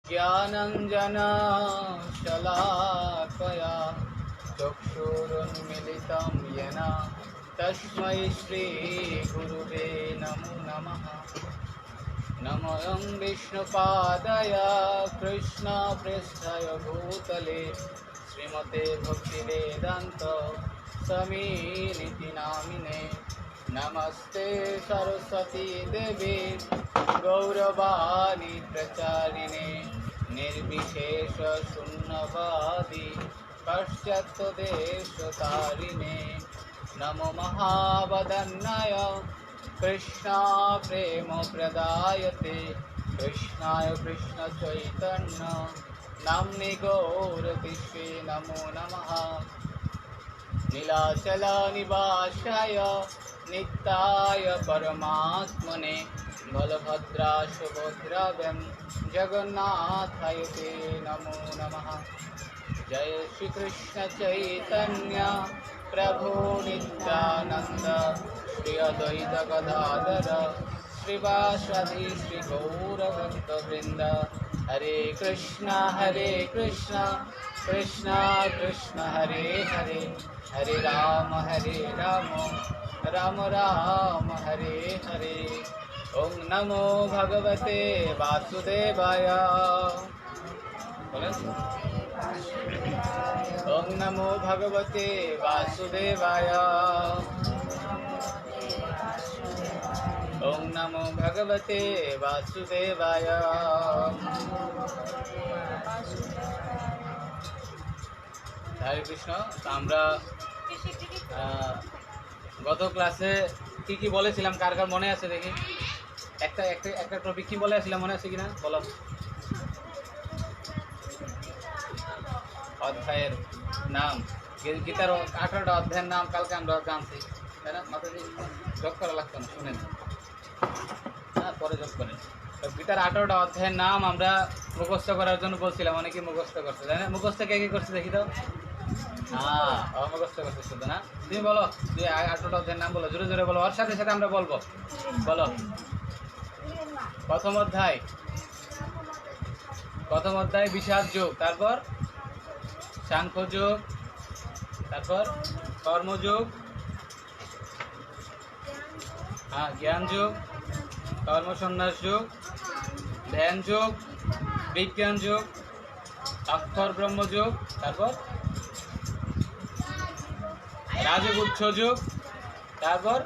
ज्ञानञ्जनशलाकया चक्षुरुन्मिलितं येन तस्मै श्रीगुरुवे नमो नमः। नमोऽयं विष्णुपादाय कृष्णप्रेष्ठाय भूतले श्रीमते भक्तिवेदान्त स्वामिनिति नामिने। नमस्ते सरस्वती देवी गौरवाणी प्रचारिणे निर्विशेष शून्यवादी पाश्चात्यदेशतारिणे। नमो महावदन्नाय कृष्ण प्रेम प्रदायते कृष्णाय कृष्ण चैतन्य नाम्ने गौरतिष्ठे नमो नमः। नीलाचल निवासाय नित्याय परमात्मने बलभद्रा सुभद्राभ्यां जगन्नाथाय ते नमो नमः। जय श्री कृष्ण चैतन्य प्रभु नित्यानंद श्री अद्वैत गदाधर श्रीवासादि श्री गौरभक्तवृंद। हरे कृष्ण कृष्ण कृष्ण हरे हरे, हरे राम राम राम हरे हरे। ओम नमो भगवते वासुदेवाय। ओम नमो भगवते वासुदेवाय। ओम नमो भगवते वासुदेवाय। हरे कृष्ण। तो আমরা গত ক্লাসে কি বলেছিলাম কার কার মনে আছে দেখি? একটা টপিক কি বলেছিলাম মনে আছে কিনা বলো? অধ্যায়ের নাম, গীতার 18টা অধ্যায়ের নাম কালকে আমরা জানছি, তাই না? মাথা দিয়ে যোগ করা লাগতো না, শুনেন, হ্যাঁ পরে যোগ করেন। গীতার 18টা অধ্যায়ের নাম আমরা মুখস্থ করার জন্য বলছিলাম, অনেকেই মুখস্থ করছে, তাই না? মুখস্থ কে করছে দেখি তো? হ্যাঁ মুখস্থ করছে শুধু না? তুমি বলো, তুই 18টা অধ্যায়ের নাম বলো, জোরে জোরে বলো, ওর সাথে সাথে আমরা বলবো। বলো। প্রথম অধ্যায় বিষাদ যোগ, তারপর সাংখ্য যোগ, তারপর কর্মযোগ, জ্ঞান যোগ, কর্মসন্ন্যাস যোগ, ধ্যান যোগ, বিজ্ঞান যোগ, অক্ষর ব্রহ্ম যোগ, তারপর রাজগুচ্ছ যোগ, তারপর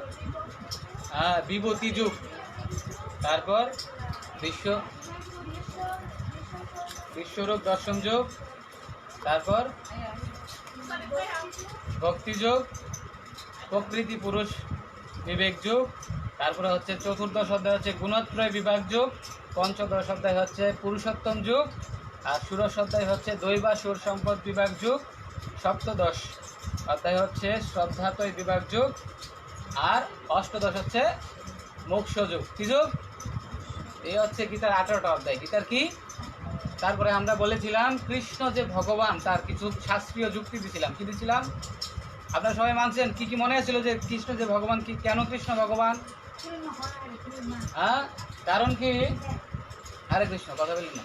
বিভূতি যুগ, তারপর বিশ্বরূপ দর্শন যোগ, তারপর ভক্তি যোগ, প্রকৃতি পুরুষ বিবেক যোগ, তারপরে হচ্ছে চতুর্দশ অধ্যায় হচ্ছে গুণত্রয় বিভাগ যোগ, পঞ্চদশ অধ্যায় হচ্ছে পুরুষোত্তম যোগ, আর ষোড়শ অধ্যায় হচ্ছে দৈবাসুর সম্পদ বিভাগ যোগ, সপ্তদশ অধ্যায় হচ্ছে শ্রদ্ধাতয় বিভাগ যোগ, আর অষ্টদশ হচ্ছে মোক্ষ যোগ। কি যোগ? এই হচ্ছে গীতার 18টা অধ্যায়। গীতার কি? তারপরে আমরা বলেছিলাম কৃষ্ণ যে ভগবান, তার কিছু শাস্ত্রীয় যুক্তি দিয়েছিলাম। কি দিয়েছিলাম? আপনারা সবাই মানছেন? কি কি মনে আছিল যে কৃষ্ণ যে ভগবান, কি কেন কৃষ্ণ ভগবান? কারণ কি? হরে কৃষ্ণ, কথা বলি না।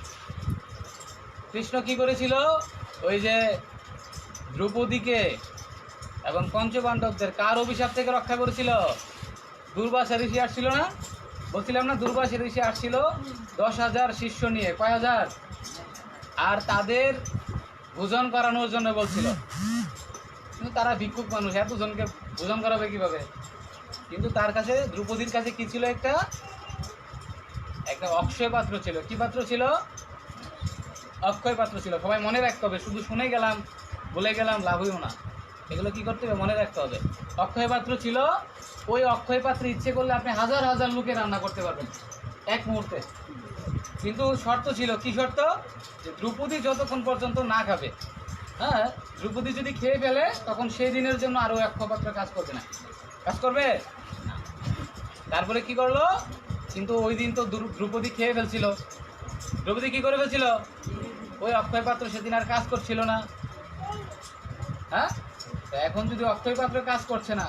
কৃষ্ণ কি করেছিল? ওই যে দ্রৌপদীকে এবং পঞ্চপাণ্ডবদের কার অভিশাপ থেকে রক্ষা করেছিল? দুর্বাসা ঋষি আসছিল না? বলছিলাম না, দুর্বাসা ঋষি আসছিল 10,000 শিষ্য নিয়ে। কয় হাজার? আর তাদের ভোজন করানোর জন্য বলছিল, কিন্তু তারা ভিক্ষুক মানুষ, এতজনকে ভোজন করাবে কিভাবে? কিন্তু তার কাছে, দ্রৌপদীর কাছে কি ছিল? একটা অক্ষয় পাত্র ছিল। কি পাত্র ছিল? অক্ষয় পাত্র ছিল। সবাই মনে রাখতে হবে, শুধু শুনে গেলাম বলে গেলাম লাভ হইও না, এগুলো কি করতে হবে? মনে রাখতে হবে। অক্ষয় পাত্র ছিল। ওই অক্ষয় পাত্রে ইচ্ছে করলে আপনি হাজার হাজার লোকে রান্না করতে পারবেন এক মুহূর্তে। কিন্তু শর্ত ছিল। কি শর্ত? যে দ্রৌপদী যতক্ষণ পর্যন্ত না খাবে, দ্রৌপদী যদি খেয়ে ফেলে তখন সেই দিনের জন্য আরও অক্ষয় পাত্র কাজ করবে না। কাজ করবে? তারপরে কি করলো? কিন্তু ওই দিন তো দ্রৌপদী খেয়ে ফেলছিল। দ্রৌপদী কি করে ফেলছিল? ওই অক্ষয় পাত্র সেদিন আর কাজ করছিল না। এখন যদি অক্ষয় পাত্র কাজ করছে না,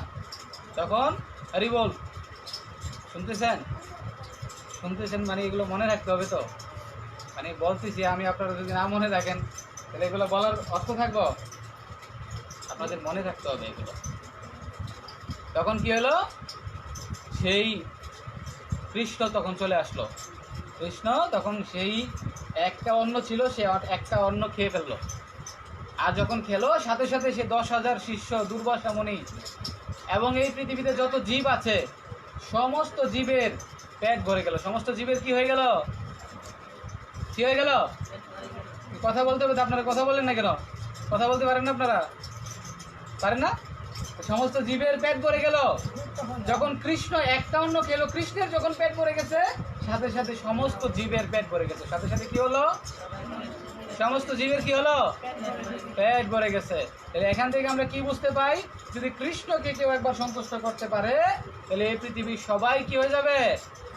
তখন হরি বল, শুনতেছেন? মানে এগুলো মনে রাখতে হবে তো। মানে বলতেছি আমি, আপনারা যদি না মনে রাখেন তাহলে এগুলো বলার অর্থ থাকবো? আপনাদের মনে রাখতে হবে এগুলো। তখন কি হলো, সেই কৃষ্ণ তখন চলে আসলো। কৃষ্ণ তখন সেই একটা অন্ন ছিল, সে একটা অন্ন খেয়ে ফেললো। আর যখন খেলো সাথে সাথে সে 10,000 শিষ্য, দুর্বাসা মুনি এবং এই পৃথিবীতে যত জীব আছে সমস্ত জীবের পেট ভরে গেল। সমস্ত জীবের কি হয়ে গেল? কি হয়ে গেল? কথা বলতে হবে তো, আপনারা কথা বলেন না কেন? কথা বলতে পারেন না আপনারা? পারেন না? সমস্ত জীবের পেট ভরে গেল। যখন কৃষ্ণ একটা অন্ন খেলো, কৃষ্ণের যখন পেট ভরে গেছে সাথে সাথে সমস্ত জীবের পেট ভরে গেছে। সাথে সাথে কি হলো? সমস্ত জীবের কি হলো? পেট ভরে গেছে। তাহলে এখান থেকে আমরা কি বুঝতে পাই, যদি কৃষ্ণকে কেউ একবার সন্তুষ্ট করতে পারে তাহলে এই পৃথিবীর সবাই কি হয়ে যাবে?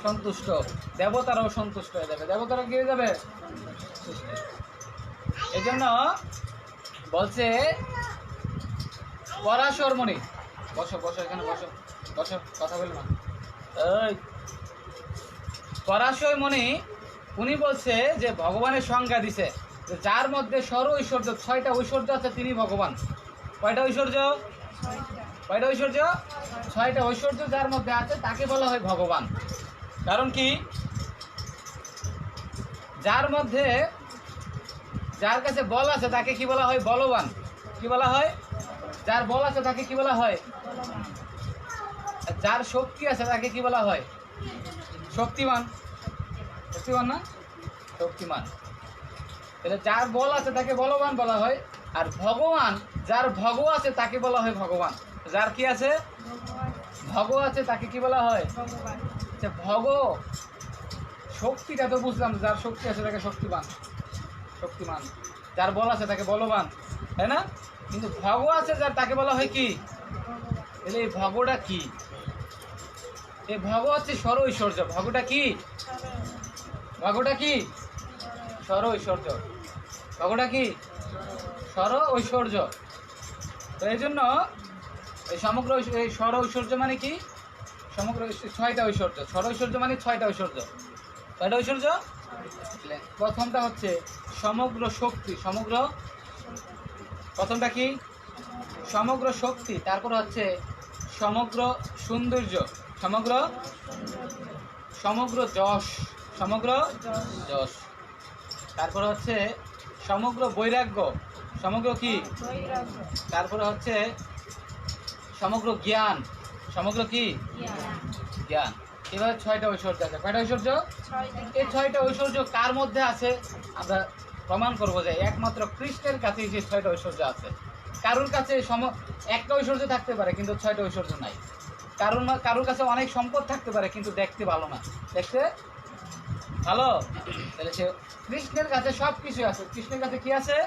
সন্তুষ্ট। দেবতারাও সন্তুষ্ট হয়ে যাবে। দেবতারা কি হয়ে যাবে? এই জন্য বলছে পরাশর মুনি, বসো বসো, এখানে বসো, বসো, কথা বলো না। এই পরাশর মুনি উনি বলছে যে ভগবানের সংজ্ঞা দিছে যে যার মধ্যে সর্ব ঐশ্বর্য, 6টা ঐশ্বর্য আছে, তিনি ভগবান। কয়টা ঐশ্বর্য? 6টা ঐশ্বর্য। 6টা ঐশ্বর্য যার মধ্যে আছে তাকে বলা হয় ভগবান। কারণ কি, যার মধ্যে, যার কাছে বল আছে তাকে কি বলা হয়? বলবান। কি বলা হয়? যার বল আছে তাকে কি বলা হয়? যার শক্তি আছে তাকে কি বলা হয়? শক্তিমান। শক্তিমান না? শক্তিমান। তাহলে যার বল আছে তাকে বলবান বলা হয়। আর ভগবান, যার ভগ আছে তাকে বলা হয় ভগবান। যার কি আছে? ভগ আছে তাকে কি বলা হয়? ভগ শক্তিটা তো বুঝলাম, যার শক্তি আছে তাকে শক্তিমান, শক্তিমান। যার বল আছে তাকে বলবান, তাই না? কিন্তু ভগ আছে যার, তাকে বলা হয় কি? তাহলে এই ভগটা কি? এই ভগ হচ্ছে সর ঐশ্বর্য। ভগটা কি? ভগটা কি? সর ঐশ্বর্য। ভগটা কি? সর ঐশ্বর্য। তো এই জন্য এই সমগ্র এই সর ঐশ্বর্য মানে কি? সমগ্র 6টা ঐশ্বর্য। সর ঐশ্বর্য মানে 6টা ঐশ্বর্য। কয়টা ঐশ্বর্য? প্রথমটা হচ্ছে সমগ্র শক্তি। সমগ্র, প্রথমটা কি? সমগ্র শক্তি। তারপর হচ্ছে সমগ্র সৌন্দর্য, সমগ্র, সমগ্র যশ, সমগ্র যশ। তারপর হচ্ছে সমগ্র বৈরাগ্য, সমগ্র কি? তারপরে হচ্ছে সমগ্র জ্ঞান, সমগ্র কি? জ্ঞান। এভাবে 6টা ঐশ্বর্য আছে। কয়টা ঐশ্বর্য? এই 6টা ঐশ্বর্য কার মধ্যে আছে আমরা প্রমাণ করবো যে একমাত্র কৃষ্ণের কাছেই সেই 6টা ঐশ্বর্য আছে। কারোর কাছে একটা ঐশ্বর্য থাকতে পারে কিন্তু 6টা ঐশ্বর্য নাই। কারোর কাছে অনেক সম্পদ থাকতে পারে কিন্তু দেখতে ভালো না। দেখতে ভালো, তাহলে সে কৃষ্ণের কাছে সব কিছু আছে। কৃষ্ণের কাছে কি আছে?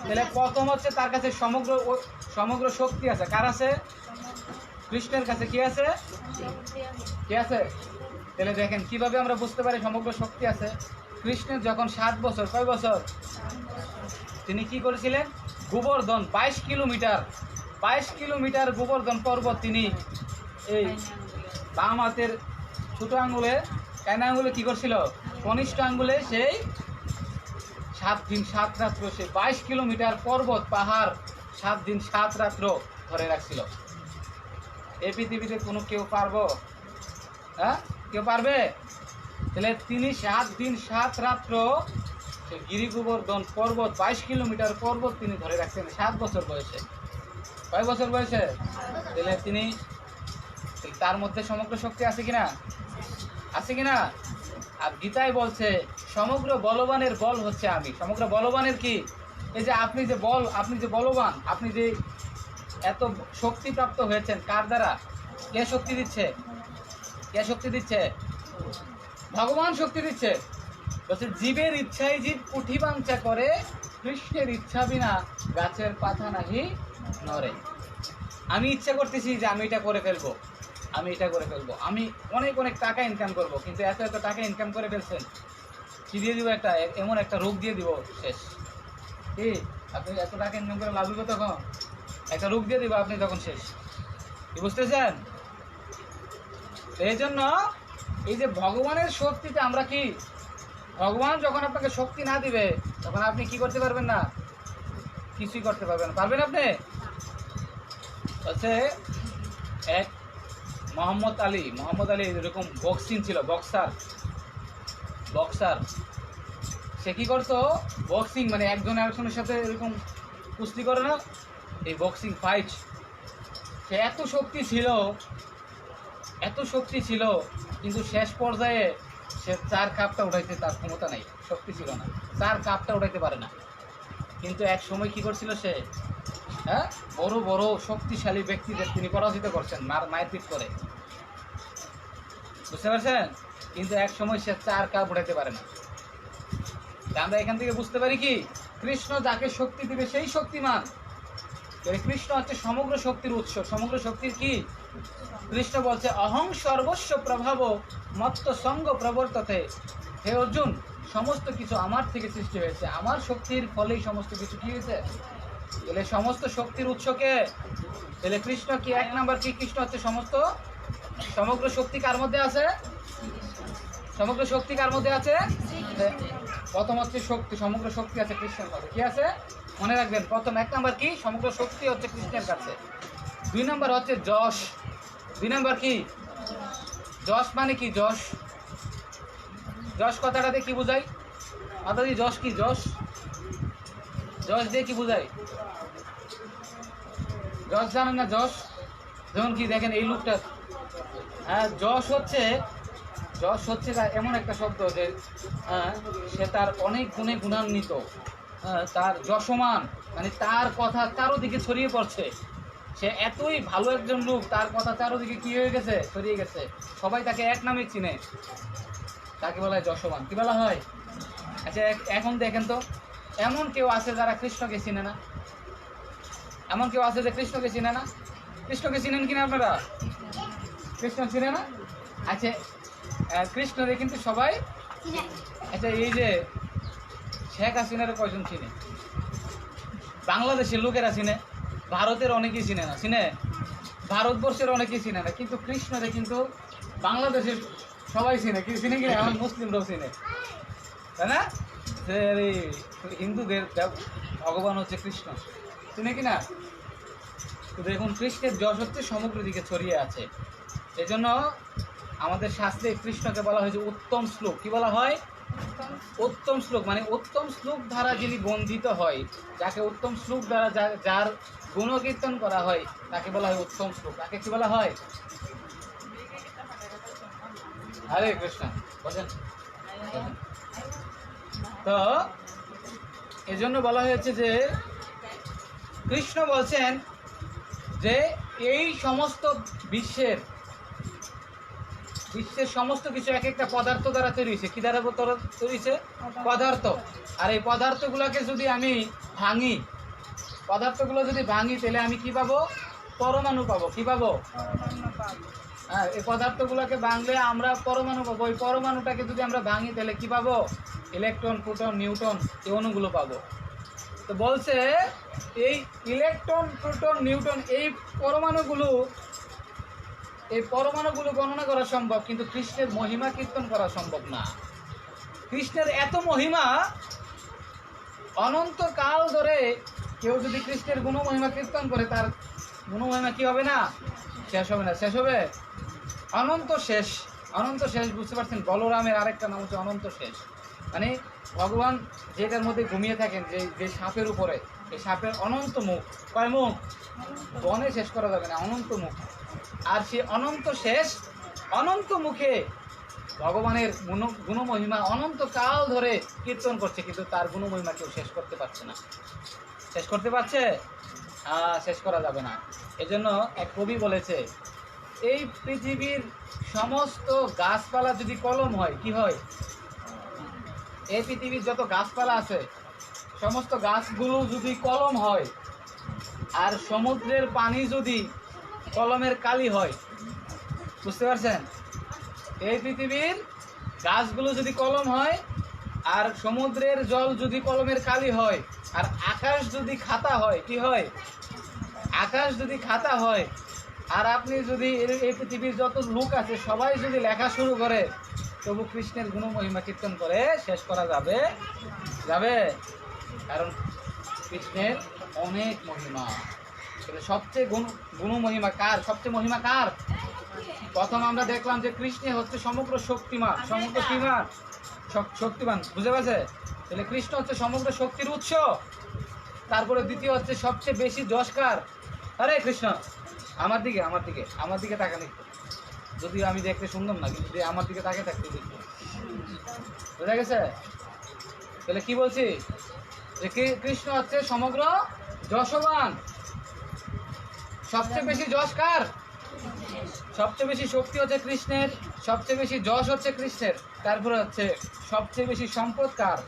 তাহলে প্রথম হচ্ছে তার কাছে সমগ্র শক্তি আছে। কার আছে? কৃষ্ণের কাছে কি আছে? কি আছে? তাহলে দেখেন কিভাবে আমরা বুঝতে পারি সমগ্র শক্তি আছে। কৃষ্ণের যখন 7 বছর, কয় বছর? তিনি কি করেছিলেন? গোবর্ধন 22 কিলোমিটার, 22 কিলোমিটার গোবর্ধন পর্বত তিনি এই বাম হাতের ছোট আঙ্গুলে, কানা আঙ্গুলে কি করছিল? কনিষ্ঠ আঙ্গুলে সেই 7 দিন 7 রাত্র সে 22 কিলোমিটার পর্বত পাহাড় 7 দিন 7 রাত্র ধরে রাখছিল। এই পৃথিবীতে কোনো কেউ পারবো? হ্যাঁ, কেউ পারবে? তাহলে তিনি 7 দিন 7 রাত্র সে গিরি গোবর্ধন পর্বত 22 কিলোমিটার পর্বত তিনি ধরে রাখছেন 7 বছর বয়সে। কয় বছর বয়সে? তাহলে তিনি, তার মধ্যে সমগ্র শক্তি আছে কিনা? আছে কিনা? আর গীতায় বলছে সমগ্র বলবানের বল হচ্ছে আমি। সমগ্র বলবানের কি? এই যে আপনি যে বল, আপনি যে বলবান, আপনি যে এত শক্তি প্রাপ্ত হয়েছেন, কার দ্বারা? কে শক্তি দিচ্ছে? কে শক্তি দিচ্ছে? ভগবান শক্তি দিচ্ছে। বলছে জীবের ইচ্ছাই জীব কুঠি বাঞ্ছা করে, কৃষ্ণের ইচ্ছা বিনা গাছের পাতা নাহি নড়ে। আমি ইচ্ছা করতেছি যে আমি এটা করে ফেলবো, আমি এটা করে ফেলবো, আমি অনেক অনেক টাকা ইনকাম করব, কিন্তু এত এত টাকা ইনকাম করে ফেলছেন, কি দিয়ে দিব? একটা এমন একটা রোগ দিয়ে দিব, শেষ। কি আপনি এত টাকা ইনকাম করে লাভ হবে তখন? একটা রোগ দিয়ে দিব, আপনি তখন শেষ। কি বুঝতেছেন? এই জন্য এই যে ভগবানের শক্তিতে আমরা কি ভগবান যখন আপনাকে শক্তি না দিবে তখন আপনি কি করতে পারবেন না, কিছুই করতে পারবেন না। পারবেন আপনি? হচ্ছে এক মোহাম্মদ আলী এরকম বক্সিং ছিল, বক্সার। সে কি করতো, বক্সিং মানে একজন আরেকজনের সাথে এরকম কুস্তি করে না, এই বক্সিং ফাইট। সে এত শক্তি ছিল কিন্তু শেষ পর্যায়ে সে 4 কাপটা উঠাইতে তার ক্ষমতা নেই, শক্তি ছিল না, 4 কাপটা উঠাইতে পারে না। কিন্তু এক সময় কি করছিল সে, হ্যাঁ, বড় বড় শক্তিশালী ব্যক্তিদের তিনি পরাজিত করছেন মারপিট করে, বুঝতে পারছেন? কিন্তু এক সময় সে 4 কাপ উঠাইতে পারে না। আমরা এখান থেকে বুঝতে পারি কি, কৃষ্ণ যাকে শক্তি দিবে সেই শক্তিমান। কৃষ্ণ হচ্ছে সমগ্র শক্তির উৎস, সমগ্র শক্তির কি? কৃষ্ণ বলছে অহং সর্বস্ব প্রভাব মত্ত সঙ্গ প্রবর্ততে। হে অর্জুন, সমস্ত কিছু আমার থেকে সৃষ্টি হয়েছে, আমার শক্তির ফলেই সমস্ত কিছু কি হয়েছে। তাহলে সমস্ত শক্তির উৎসকে, তাহলে কৃষ্ণ কি 1 নাম্বার কি? কৃষ্ণ হচ্ছে সমগ্র শক্তি কার মধ্যে আছে? সমগ্র শক্তি কার মধ্যে আছে? প্রথম হচ্ছে শক্তি, সমগ্র শক্তি আছে কৃষ্ণের মধ্যে। কি আছে মনে রাখবেন? প্রথম 1 নাম্বার কি? সমগ্র শক্তি হচ্ছে কৃষ্ণের কাছে। 2 নাম্বার হচ্ছে যশ। 2 নাম্বার কি? যশ মানে কি? যশ কথাটাতে কি বোঝায়? মাতাজি যশ কি? যশ দিয়ে কি বোঝায়? যশ জানেন না? যশ যেমন কি দেখেন এই লোকটা, হ্যাঁ, যশ হচ্ছে এমন একটা শব্দ যে সে তার অনেক গুণে গুণান্বিত, তার যশমান, মানে তার কথা চারোদিকে ছড়িয়ে পড়ছে। সে এতই ভালো একজন লোক, তার কথা চারোদিকে কি হয়ে গেছে? ছড়িয়ে গেছে। সবাই তাকে এক নামে চিনে, তাকে বলা হয় যশমান। কি বলা হয়? আচ্ছা, এখন দেখেন তো, এমন কেউ আছে যারা কৃষ্ণকে চিনে না? এমন কেউ আছে যে কৃষ্ণকে চিনে না? কৃষ্ণকে চিনেন কিনা আপনারা? কৃষ্ণ চিনে না? আচ্ছা, কৃষ্ণরে কিন্তু সবাই, আচ্ছা এই যে শেখ হাসিনারে কয়জন চিনে? বাংলাদেশের লোকেরা চিনে, ভারতের অনেকেই চিনে না, চিনে ভারতবর্ষের অনেকেই চিনে না, কিন্তু কৃষ্ণরে কিন্তু বাংলাদেশের সবাই চিনে। কি চিনে কিনা? আমার মুসলিমরাও চিনে, তাই না? এই হিন্দুদের ভগবান হচ্ছে কৃষ্ণ, চিনে কিনা? তো দেখুন, কৃষ্ণের যশ হচ্ছে সমগ্র দিকে ছড়িয়ে আছে। এজন্য আমাদের শাস্ত্রে কৃষ্ণকে বলা হয়েছে উত্তম শ্লোক। কি বলা হয়? উত্তম শ্লোক, মানে উত্তম শ্লোক দ্বারা যিনি বন্দিত হয়, যাকে উত্তম শ্লোক দ্বারা যার গুণকীর্তন করা হয়, তাকে বলা হয় উত্তম শ্লোক। তাকে কি বলা হয়? হরে কৃষ্ণ বলেন। তো এজন্য বলা হয়েছে যে কৃষ্ণ বলছেন যে এই সমস্ত বিশ্বের সমস্ত কিছু এক একটা পদার্থ দ্বারা তৈরি হয়েছে। কি দ্বারা তৈরি হয়েছে? পদার্থ। আর এই পদার্থগুলোকে যদি আমি ভাঙি, তাহলে আমি কি পাবো? পরমাণু পাবো। কি পাবো? হ্যাঁ, এই পদার্থগুলোকে ভাঙলে আমরা পরমাণু পাবো। ওই পরমাণুটাকে যদি আমরা ভাঙি তাহলে কি পাবো? ইলেকট্রন, প্রোটন, নিউট্রন, এই অণুগুলো পাবো। তো বলছে এই ইলেকট্রন, প্রোটন, নিউট্রন, এই পরমাণুগুলো গণনা করা সম্ভব, কিন্তু কৃষ্ণের মহিমা কীর্তন করা সম্ভব না। কৃষ্ণের এত মহিমা, অনন্তকাল ধরে কেউ যদি কৃষ্ণের গুণমহিমা কীর্তন করে, তার গুণমহিমা কি হবে না? শেষ হবে না। শেষ হবে? অনন্ত শেষ। বুঝতে পারছেন? বলরামের আরেকটা নাম হচ্ছে অনন্ত শেষ। মানে ভগবান যেটার মধ্যে ঘুমিয়ে থাকেন, যে সাপের উপরে, এই সাপের অনন্ত মুখ। কয় মুখ? বনে শেষ করা যাবে না, অনন্ত মুখ। আর সে অনন্ত মুখে ভগবানের গুণমহিমা অনন্তকাল ধরে কীর্তন করছে, কিন্তু তার গুণমহিমা কেউ শেষ করতে পারছে না। শেষ করতে পারছে? শেষ করা যাবে না। এজন্য এক কবি বলেছে, এই পৃথিবীর সমস্ত গাছপালা যদি কলম হয়, কি হয়? এই পৃথিবীর যত গাছপালা আছে, সমস্ত গাছগুলো যদি কলম হয়, আর সমুদ্রের পানি যদি কলমের কালি হয়, বুঝতে পারছেন? এই পৃথিবীর গাছগুলো যদি কলম হয়, আর সমুদ্রের জল যদি কলমের কালি হয়, আর আকাশ যদি খাতা হয়, কি হয়? আকাশ যদি খাতা হয়, আর আপনি যদি এই পৃথিবীর যত লোক আছে সবাই যদি লেখা শুরু করে, তবু কৃষ্ণের গুণ মহিমা কীর্তন করে শেষ করা যাবে যাবে কারণ কৃষ্ণের অনেক মহিমা। সবচেয়ে গুণ মহিমা কার? সবচেয়ে মহিমা কার? প্রথম আমরা দেখলাম যে কৃষ্ণ হচ্ছে সমগ্র শক্তিমান, সমগ্র শক্তিমান, বুঝতে পারছে? তাহলে কৃষ্ণ হচ্ছে সমগ্র শক্তির উৎস। তারপরে দ্বিতীয় হচ্ছে সবচেয়ে বেশি যশ কার? আরে কৃষ্ণ, আমার দিকে তাকান একটু। যদিও আমি দেখতে সুন্দর না, কিন্তু আমার দিকে তাকে থাকতে দেখতে, বুঝা গেছে? তাহলে কি বলছি যে কৃষ্ণ হচ্ছে সমগ্র যশবান। সবচেয়ে বেশি যশ কার? সবচেয়ে বেশি শক্তি হচ্ছে কৃষ্ণের, সবচেয়ে বেশি যশ হচ্ছে কৃষ্ণের। তারপরে হচ্ছে সবচেয়ে বেশি সম্পদ কার?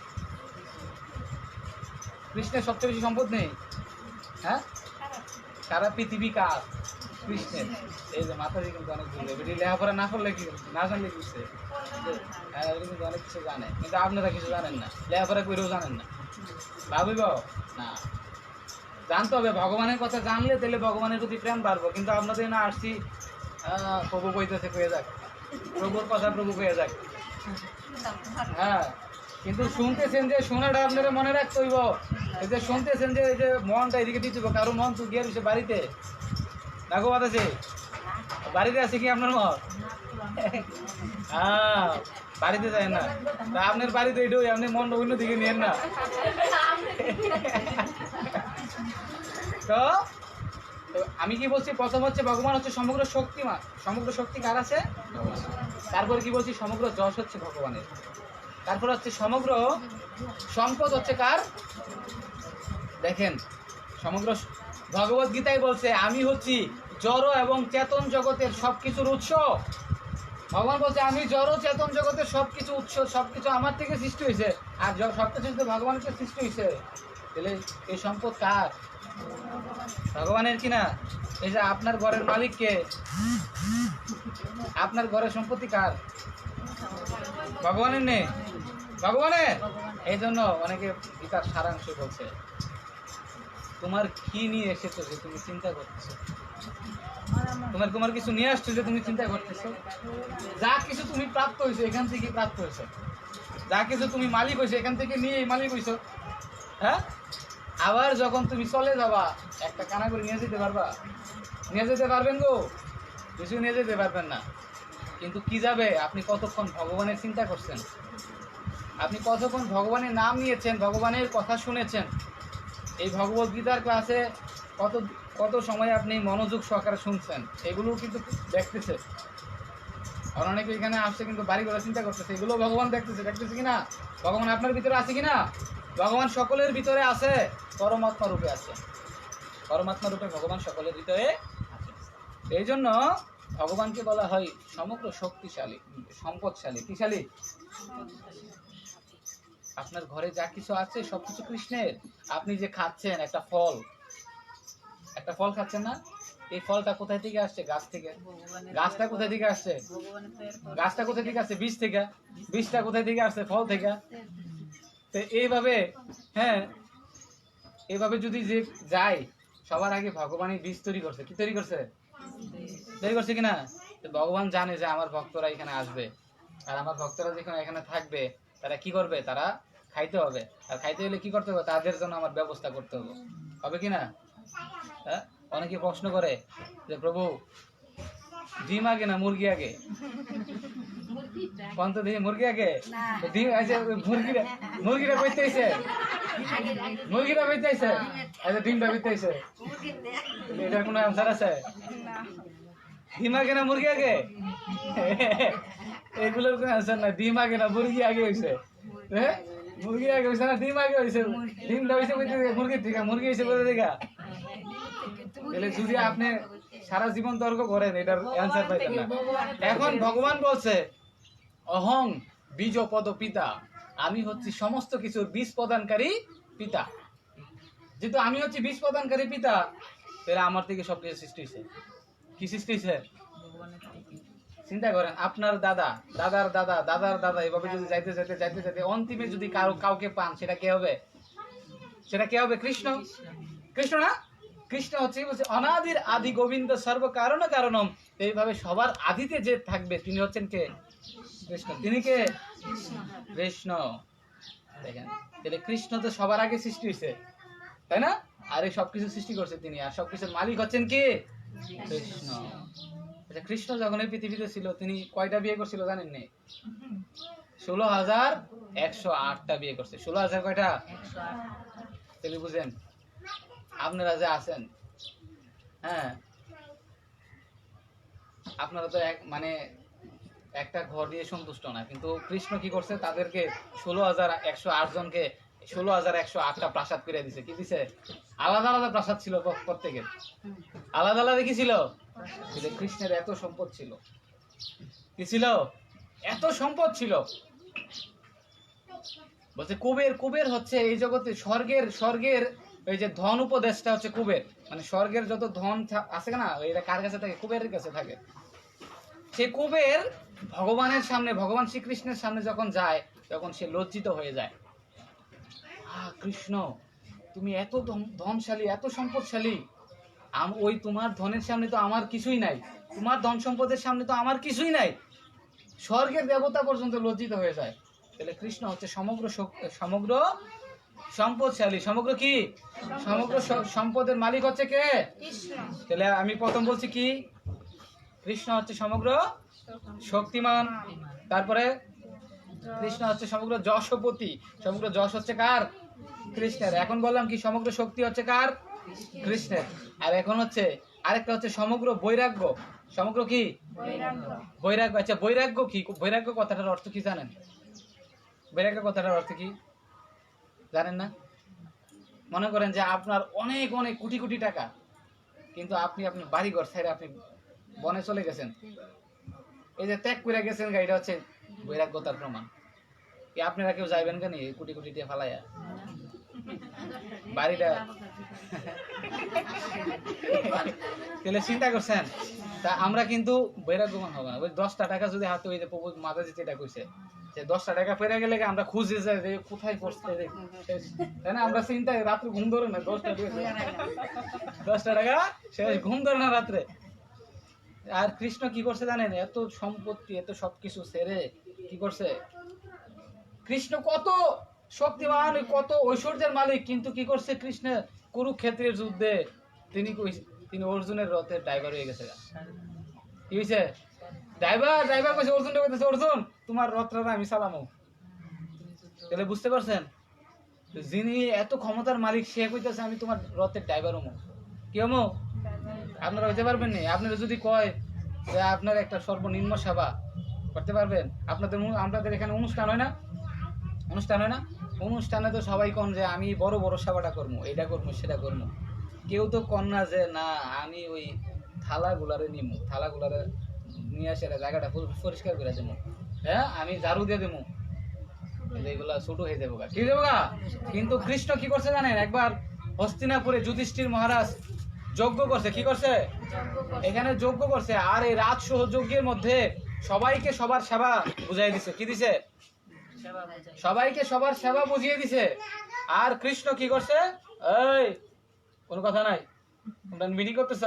কৃষ্ণের সবচেয়ে বেশি সম্পদ নেই? হ্যাঁ, সারা পৃথিবী কার? কৃষ্ণের। এই যে মাতাজি কিন্তু অনেক দূরে, বেটি লেখাপড়া না করলে কি, না জানলে কি হচ্ছে? হ্যাঁ, কিন্তু অনেক কিছু জানে, কিন্তু আপনারা কিছু জানেন না, লেখাপড়া করেও জানেন না। ভাবিব না, জানতে হবে। ভগবানের কথা জানলে তাহলে ভগবানের প্রতি প্রেম বাড়বো। কিন্তু আপনাদের না আসছি প্রভু কইতেছে কয়ে যাক, প্রভুর কথা প্রভু কয়ে যাক। হ্যাঁ, কিন্তু শুনতেছেন যে শোনাটা আপনারা মনে রাখতে হইব। এই যে শুনতেছেন যে এই যে মনটা এদিকে দিতে হবে, কারো মন তো গিয়ে রয়েছে বাড়িতে। দেখো আছে বাড়িতে আছে কি আপনার মন? হ্যাঁ, বাড়িতে যায় না, তা আপনার বাড়িতে এটাই, আপনি মনটা অন্য দিকে নিয়েন না। তো আমি কি বলছি? প্রথম হচ্ছে ভগবান হচ্ছে সমগ্র শক্তিমান, সমগ্র শক্তি কার আছে? তারপর কি বলছি? সমগ্র যশ হচ্ছে ভগবানের। তারপর হচ্ছে সমগ্র সম্পদ হচ্ছে কার? দেখেন, সমগ্র ভগবত গীতায় বলছে আমি হচ্ছি জড় এবং চেতন জগতের সবকিছুর উৎস। ভগবান বলছে আমি জড় চেতন জগতের সবকিছু উৎস, সবকিছু আমার থেকে সৃষ্টি হয়েছে। আর সবকিছু যদি ভগবানকে সৃষ্টি হয়েছে, তাহলে এই সম্পদ কার? ভগবানের কিনা? এই যে আপনার ঘরের মালিককে, আপনার ঘরের সম্পত্তি কার? ভগবানের নেই? ভগবানের। এই জন্য অনেকে গীতার সারাংশ বলছে তোমার কি নিয়ে এসেছো যে তুমি চিন্তা করতেছো? তোমার কিছু নিয়ে আসছো যে তুমি চিন্তা করতেছো? যা কিছু তুমি প্রাপ্ত হয়েছো এখান থেকে প্রাপ্ত হয়েছে, যা কিছু তুমি মালিক হয়েছো এখান থেকে নিয়ে মালিক হয়েছো। হ্যাঁ, আবার যখন তুমি চলে যাবা একটা কানা করে নিয়ে যেতে পারবা? নিয়ে যেতে পারবেন গো? কিছু নিয়ে যেতে পারবেন না। কিন্তু কি যাবে? আপনি কতক্ষণ ভগবানের চিন্তা করছেন, আপনি কতক্ষণ ভগবানের নাম নিয়েছেন, ভগবানের কথা শুনেছেন। এই ভগবত গীতার ক্লাসে কত সময় আপনি মনোযোগ সহকারে শুনছেন, এগুলো কিন্তু দেখতেছে। আর অনেকে এখানে আসছে কিন্তু বাড়ি ঘরে চিন্তা করতেছে, এগুলো ভগবান দেখতেছে কিনা? ভগবান আপনার ভিতরে আছে কিনা? ভগবান সকলের ভিতরে আছে, পরমাত্মা রূপে আছে। পরমাত্মা রূপে ভগবান সকলের ভিতরে আছে। এই জন্য ভগবানকে বলা হয় সমগ্র শক্তিশালী, সম্পদশালী। কিশালী? আপনার ঘরে যা কিছু আছে সবকিছু কৃষ্ণের। আপনি যে খাচ্ছেন একটা ফল খাচ্ছেন না? এই ফলটা কোথায় থেকে আসছে? গাছ থেকে। গাছটা কোথায় থেকে আসছে? গাছটা কোথায় থেকে আসছে? বীজ থেকে। বীজটা কোথায় থেকে আসছে? ফল থেকে। তো এইভাবে, হ্যাঁ, এইভাবে যদি যে যাই, সবার আগে ভগবানই বীজ তৈরি করছে। কি তৈরি করছে? তৈরি করছে কিনা? তো ভগবান জানে যে আমার ভক্তরা এখানে আসবে, আর আমার ভক্তরা যেখানে এখানে থাকবে তারা কি করবে? তারা খাইতে হবে। আর খাইতে হলে কি করতে হবে? তাদের জন্য আমার ব্যবস্থা করতে হবে। হবে কিনা? হ্যাঁ, অনেকে প্রশ্ন করে যে প্রভু ডিম আগে না মুরগি আগে? কোনটা দিয়ে? মুরগি আগে? ডিম আছে? মুরগিটা বেঁচতে আইছে, মুরগিটা বেঁচতে আইছে, আচ্ছা ডিমটা বেঁচতে আইছে, এটার কোনো অ্যান্সার আছে? ডিম আগে না মুরগি আগে? এগুলোর কোনো অ্যান্সার না। ডিম আগে না মুরগি আগে হয়েছে? হ্যাঁ, মুরগি আগে হয়েছে না ডিম আগে হয়েছে? ডিমটা হয়েছে মুরগির থেকে, মুরগি হয়েছে কোথা থেকে? তাহলে যদি আপনি সারা জীবন তর্ক করেন এটার অ্যান্সার পাইতেন না। এখন ভগবান বলছে অহং বীজ পদ পিতা, আমি হচ্ছি সমস্ত কিছুর বীজ প্রদানকারী পিতা। যেহেতু আমি হচ্ছি বীজ প্রদানকারী পিতা, তাহলে আমার থেকে সবকিছু সৃষ্টি হয়েছে। কি সৃষ্টি হয়েছে? চিন্তা করেন, আপনার দাদা, দাদার দাদা, দাদার দাদা, এভাবে যদি যাইতে যাইতে অন্তিমে যদি কাউকে পান, সেটা কে হবে? সেটা কে হবে? কৃষ্ণ। কৃষ্ণ না? কৃষ্ণ হচ্ছে অনাদির আদি গোবিন্দ সর্ব কারণ কারণম। এইভাবে সবার আদিতে যে থাকবে তিনি হচ্ছেন কে? কৃষ্ণ, তিনি কে? কৃষ্ণ। দেখেন তাহলে কৃষ্ণ তো সবার আগে সৃষ্টি হয়েছে, তাই না? আর এই সবকিছু সৃষ্টি করছে তিনি, আর সবকিছুর মালিক হচ্ছেন কে? কৃষ্ণ। আচ্ছা, কৃষ্ণ যখন এই পৃথিবীতে ছিল তিনি কয়টা বিয়ে করছিল জানেন নি? 16,108টা বিয়ে করছে। 16,000 কয়টা? তাহলে বুঝেন আপনারা যে আছেন, হ্যাঁ, আপনারা তো মানে একটা ঘর দিয়ে সন্তুষ্ট না, কিন্তু কৃষ্ণ কি করছে? তাদেরকে 16,108 জনকে 16,108টা প্রাসাদ করে দিছে। কি দিছে? আলাদা আলাদা প্রাসাদ ছিল প্রত্যেকের, আলাদা আলাদা কি ছিল? কৃষ্ণের এত সম্পদ ছিল। কি ছিল? এত সম্পদ ছিল। বলছে কুবের, কুবের হচ্ছে এই জগতে স্বর্গের ওই যে ধন উপদেশটা হচ্ছে কুবের, মানে স্বর্গের যত ধন আছে না এটা কার কাছে থাকে? কুবেরের কাছে থাকে। সে কুবের ভগবানের সামনে, ভগবান শ্রীকৃষ্ণের সামনে যখন যায় তখন সে লজ্জিত হয়ে যায়। কৃষ্ণ তুমি এত ধনশালী, এত সম্পদশালী, ওই তোমার ধনের সামনে তো আমার কিছুই নাই, তোমার ধন সম্পদের সামনে তো আমার কিছুই নাই। স্বর্গের দেবতা পর্যন্ত লজ্জিত হয়ে যায়। তাহলে কৃষ্ণ হচ্ছে সমগ্র সম্পদশালী। সমগ্র কি? সমগ্র সম্পদের মালিক হচ্ছে কে? তাহলে আমি প্রথম বলছি কি? কৃষ্ণ হচ্ছে সমগ্র শক্তিমান। তারপরে কৃষ্ণ হচ্ছে সমগ্র যশপতি। সমগ্র যশ হচ্ছে কার? কৃষ্ণের। এখন বললাম কি সমগ্র শক্তি হচ্ছে কার? কৃষ্ণের। আর এখন হচ্ছে আরেকটা হচ্ছে সমগ্র বৈরাগ্য। সমগ্র কি? বৈরাগ্য। আচ্ছা, বৈরাগ্য কি? বৈরাগ্য কথাটার অর্থ কি জানেন? বৈরাগ্য কথাটার অর্থ কি জানেন না? মনে করেন যে আপনার অনেক অনেক কোটি কোটি টাকা, কিন্তু আপনি আপনার বাড়িঘর ছেড়ে আপনি বনে চলে গেছেন, এই যে ত্যাগ করে গেছেন, এটা হচ্ছে বৈরাগ্যতার প্রমাণ। কি আপনারা কেউ যাইবেন কেন কোটি কোটি দিয়ে ফালাইয়া বাড়িটা? তাহলে চিন্তা করছেন, তা আমরা কিন্তু বৈরাগ্যমান হবো না। ওই 10টা টাকা যদি হাতে, ওই যে প্রভু মাতাজি যেটা কইছে যে 10টা টাকা ফেরে গেলে আমরা খুঁজে যাই যে কোথায় পড়ছে, তাই না? আমরা চিন্তায় রাত্রে ঘুম ধরে না, 10টা টাকা শেষ, ঘুম ধরে না রাত্রে। আর কৃষ্ণ কি করছে জানেন? এত সম্পত্তি, এত সবকিছু ছেড়ে কি করছে? কৃষ্ণ কত শক্তিমান, কত ঐশ্বর্যের মালিক, কিন্তু কি করছে কৃষ্ণ? কুরুক্ষেত্রের যুদ্ধে তিনি অর্জুনের রথের ড্রাইভার হয়ে গেছে। কি হয়েছে? ড্রাইভার কইছে অর্জুনটা, কইতেছে অর্জুন তোমার রথটা আমি চালামো। তাহলে বুঝতে পারছেন যিনি এত ক্ষমতার মালিক সে কইতেছে আমি তোমার রথের ড্রাইভার হমো। কি হমো? আপনারা হইতে পারবেন না। আপনারা যদি কয় যে আপনার একটা সর্বনিম্ন সেবা করতে পারবেন, আপনাদের এখানে অনুষ্ঠান হয় না? অনুষ্ঠানে তো সবাই কন যে আমি বড় বড় সেবাটা করবো, এটা করবো, সেটা করবো। কেউ তো কন না যে না আমি ওই থালাগুলারে নিয়ে আসে জায়গাটা পরিষ্কার করে দেবো, হ্যাঁ আমি ঝাড়ু দিয়ে দেবো, এইগুলা ছোট হয়ে যাবো, কি দেবো। কিন্তু কৃষ্ণ কি করছে জানেন? একবার হস্তিনাপুরে যুধিষ্ঠির মহারাজ যজ্ঞ করছে। কি করছে? এখানে যজ্ঞ করছে, আর এই রাজসহ যজ্ঞের মধ্যে সবাইকে সবার সেবা বুঝাই দিছে। কি দিছে? সবাইকে সবার সেবা বুঝিয়ে দিছে। আর কৃষ্ণ কি করছে? এই কোন কথা নাই, তোমরা মিটিং করতেছ?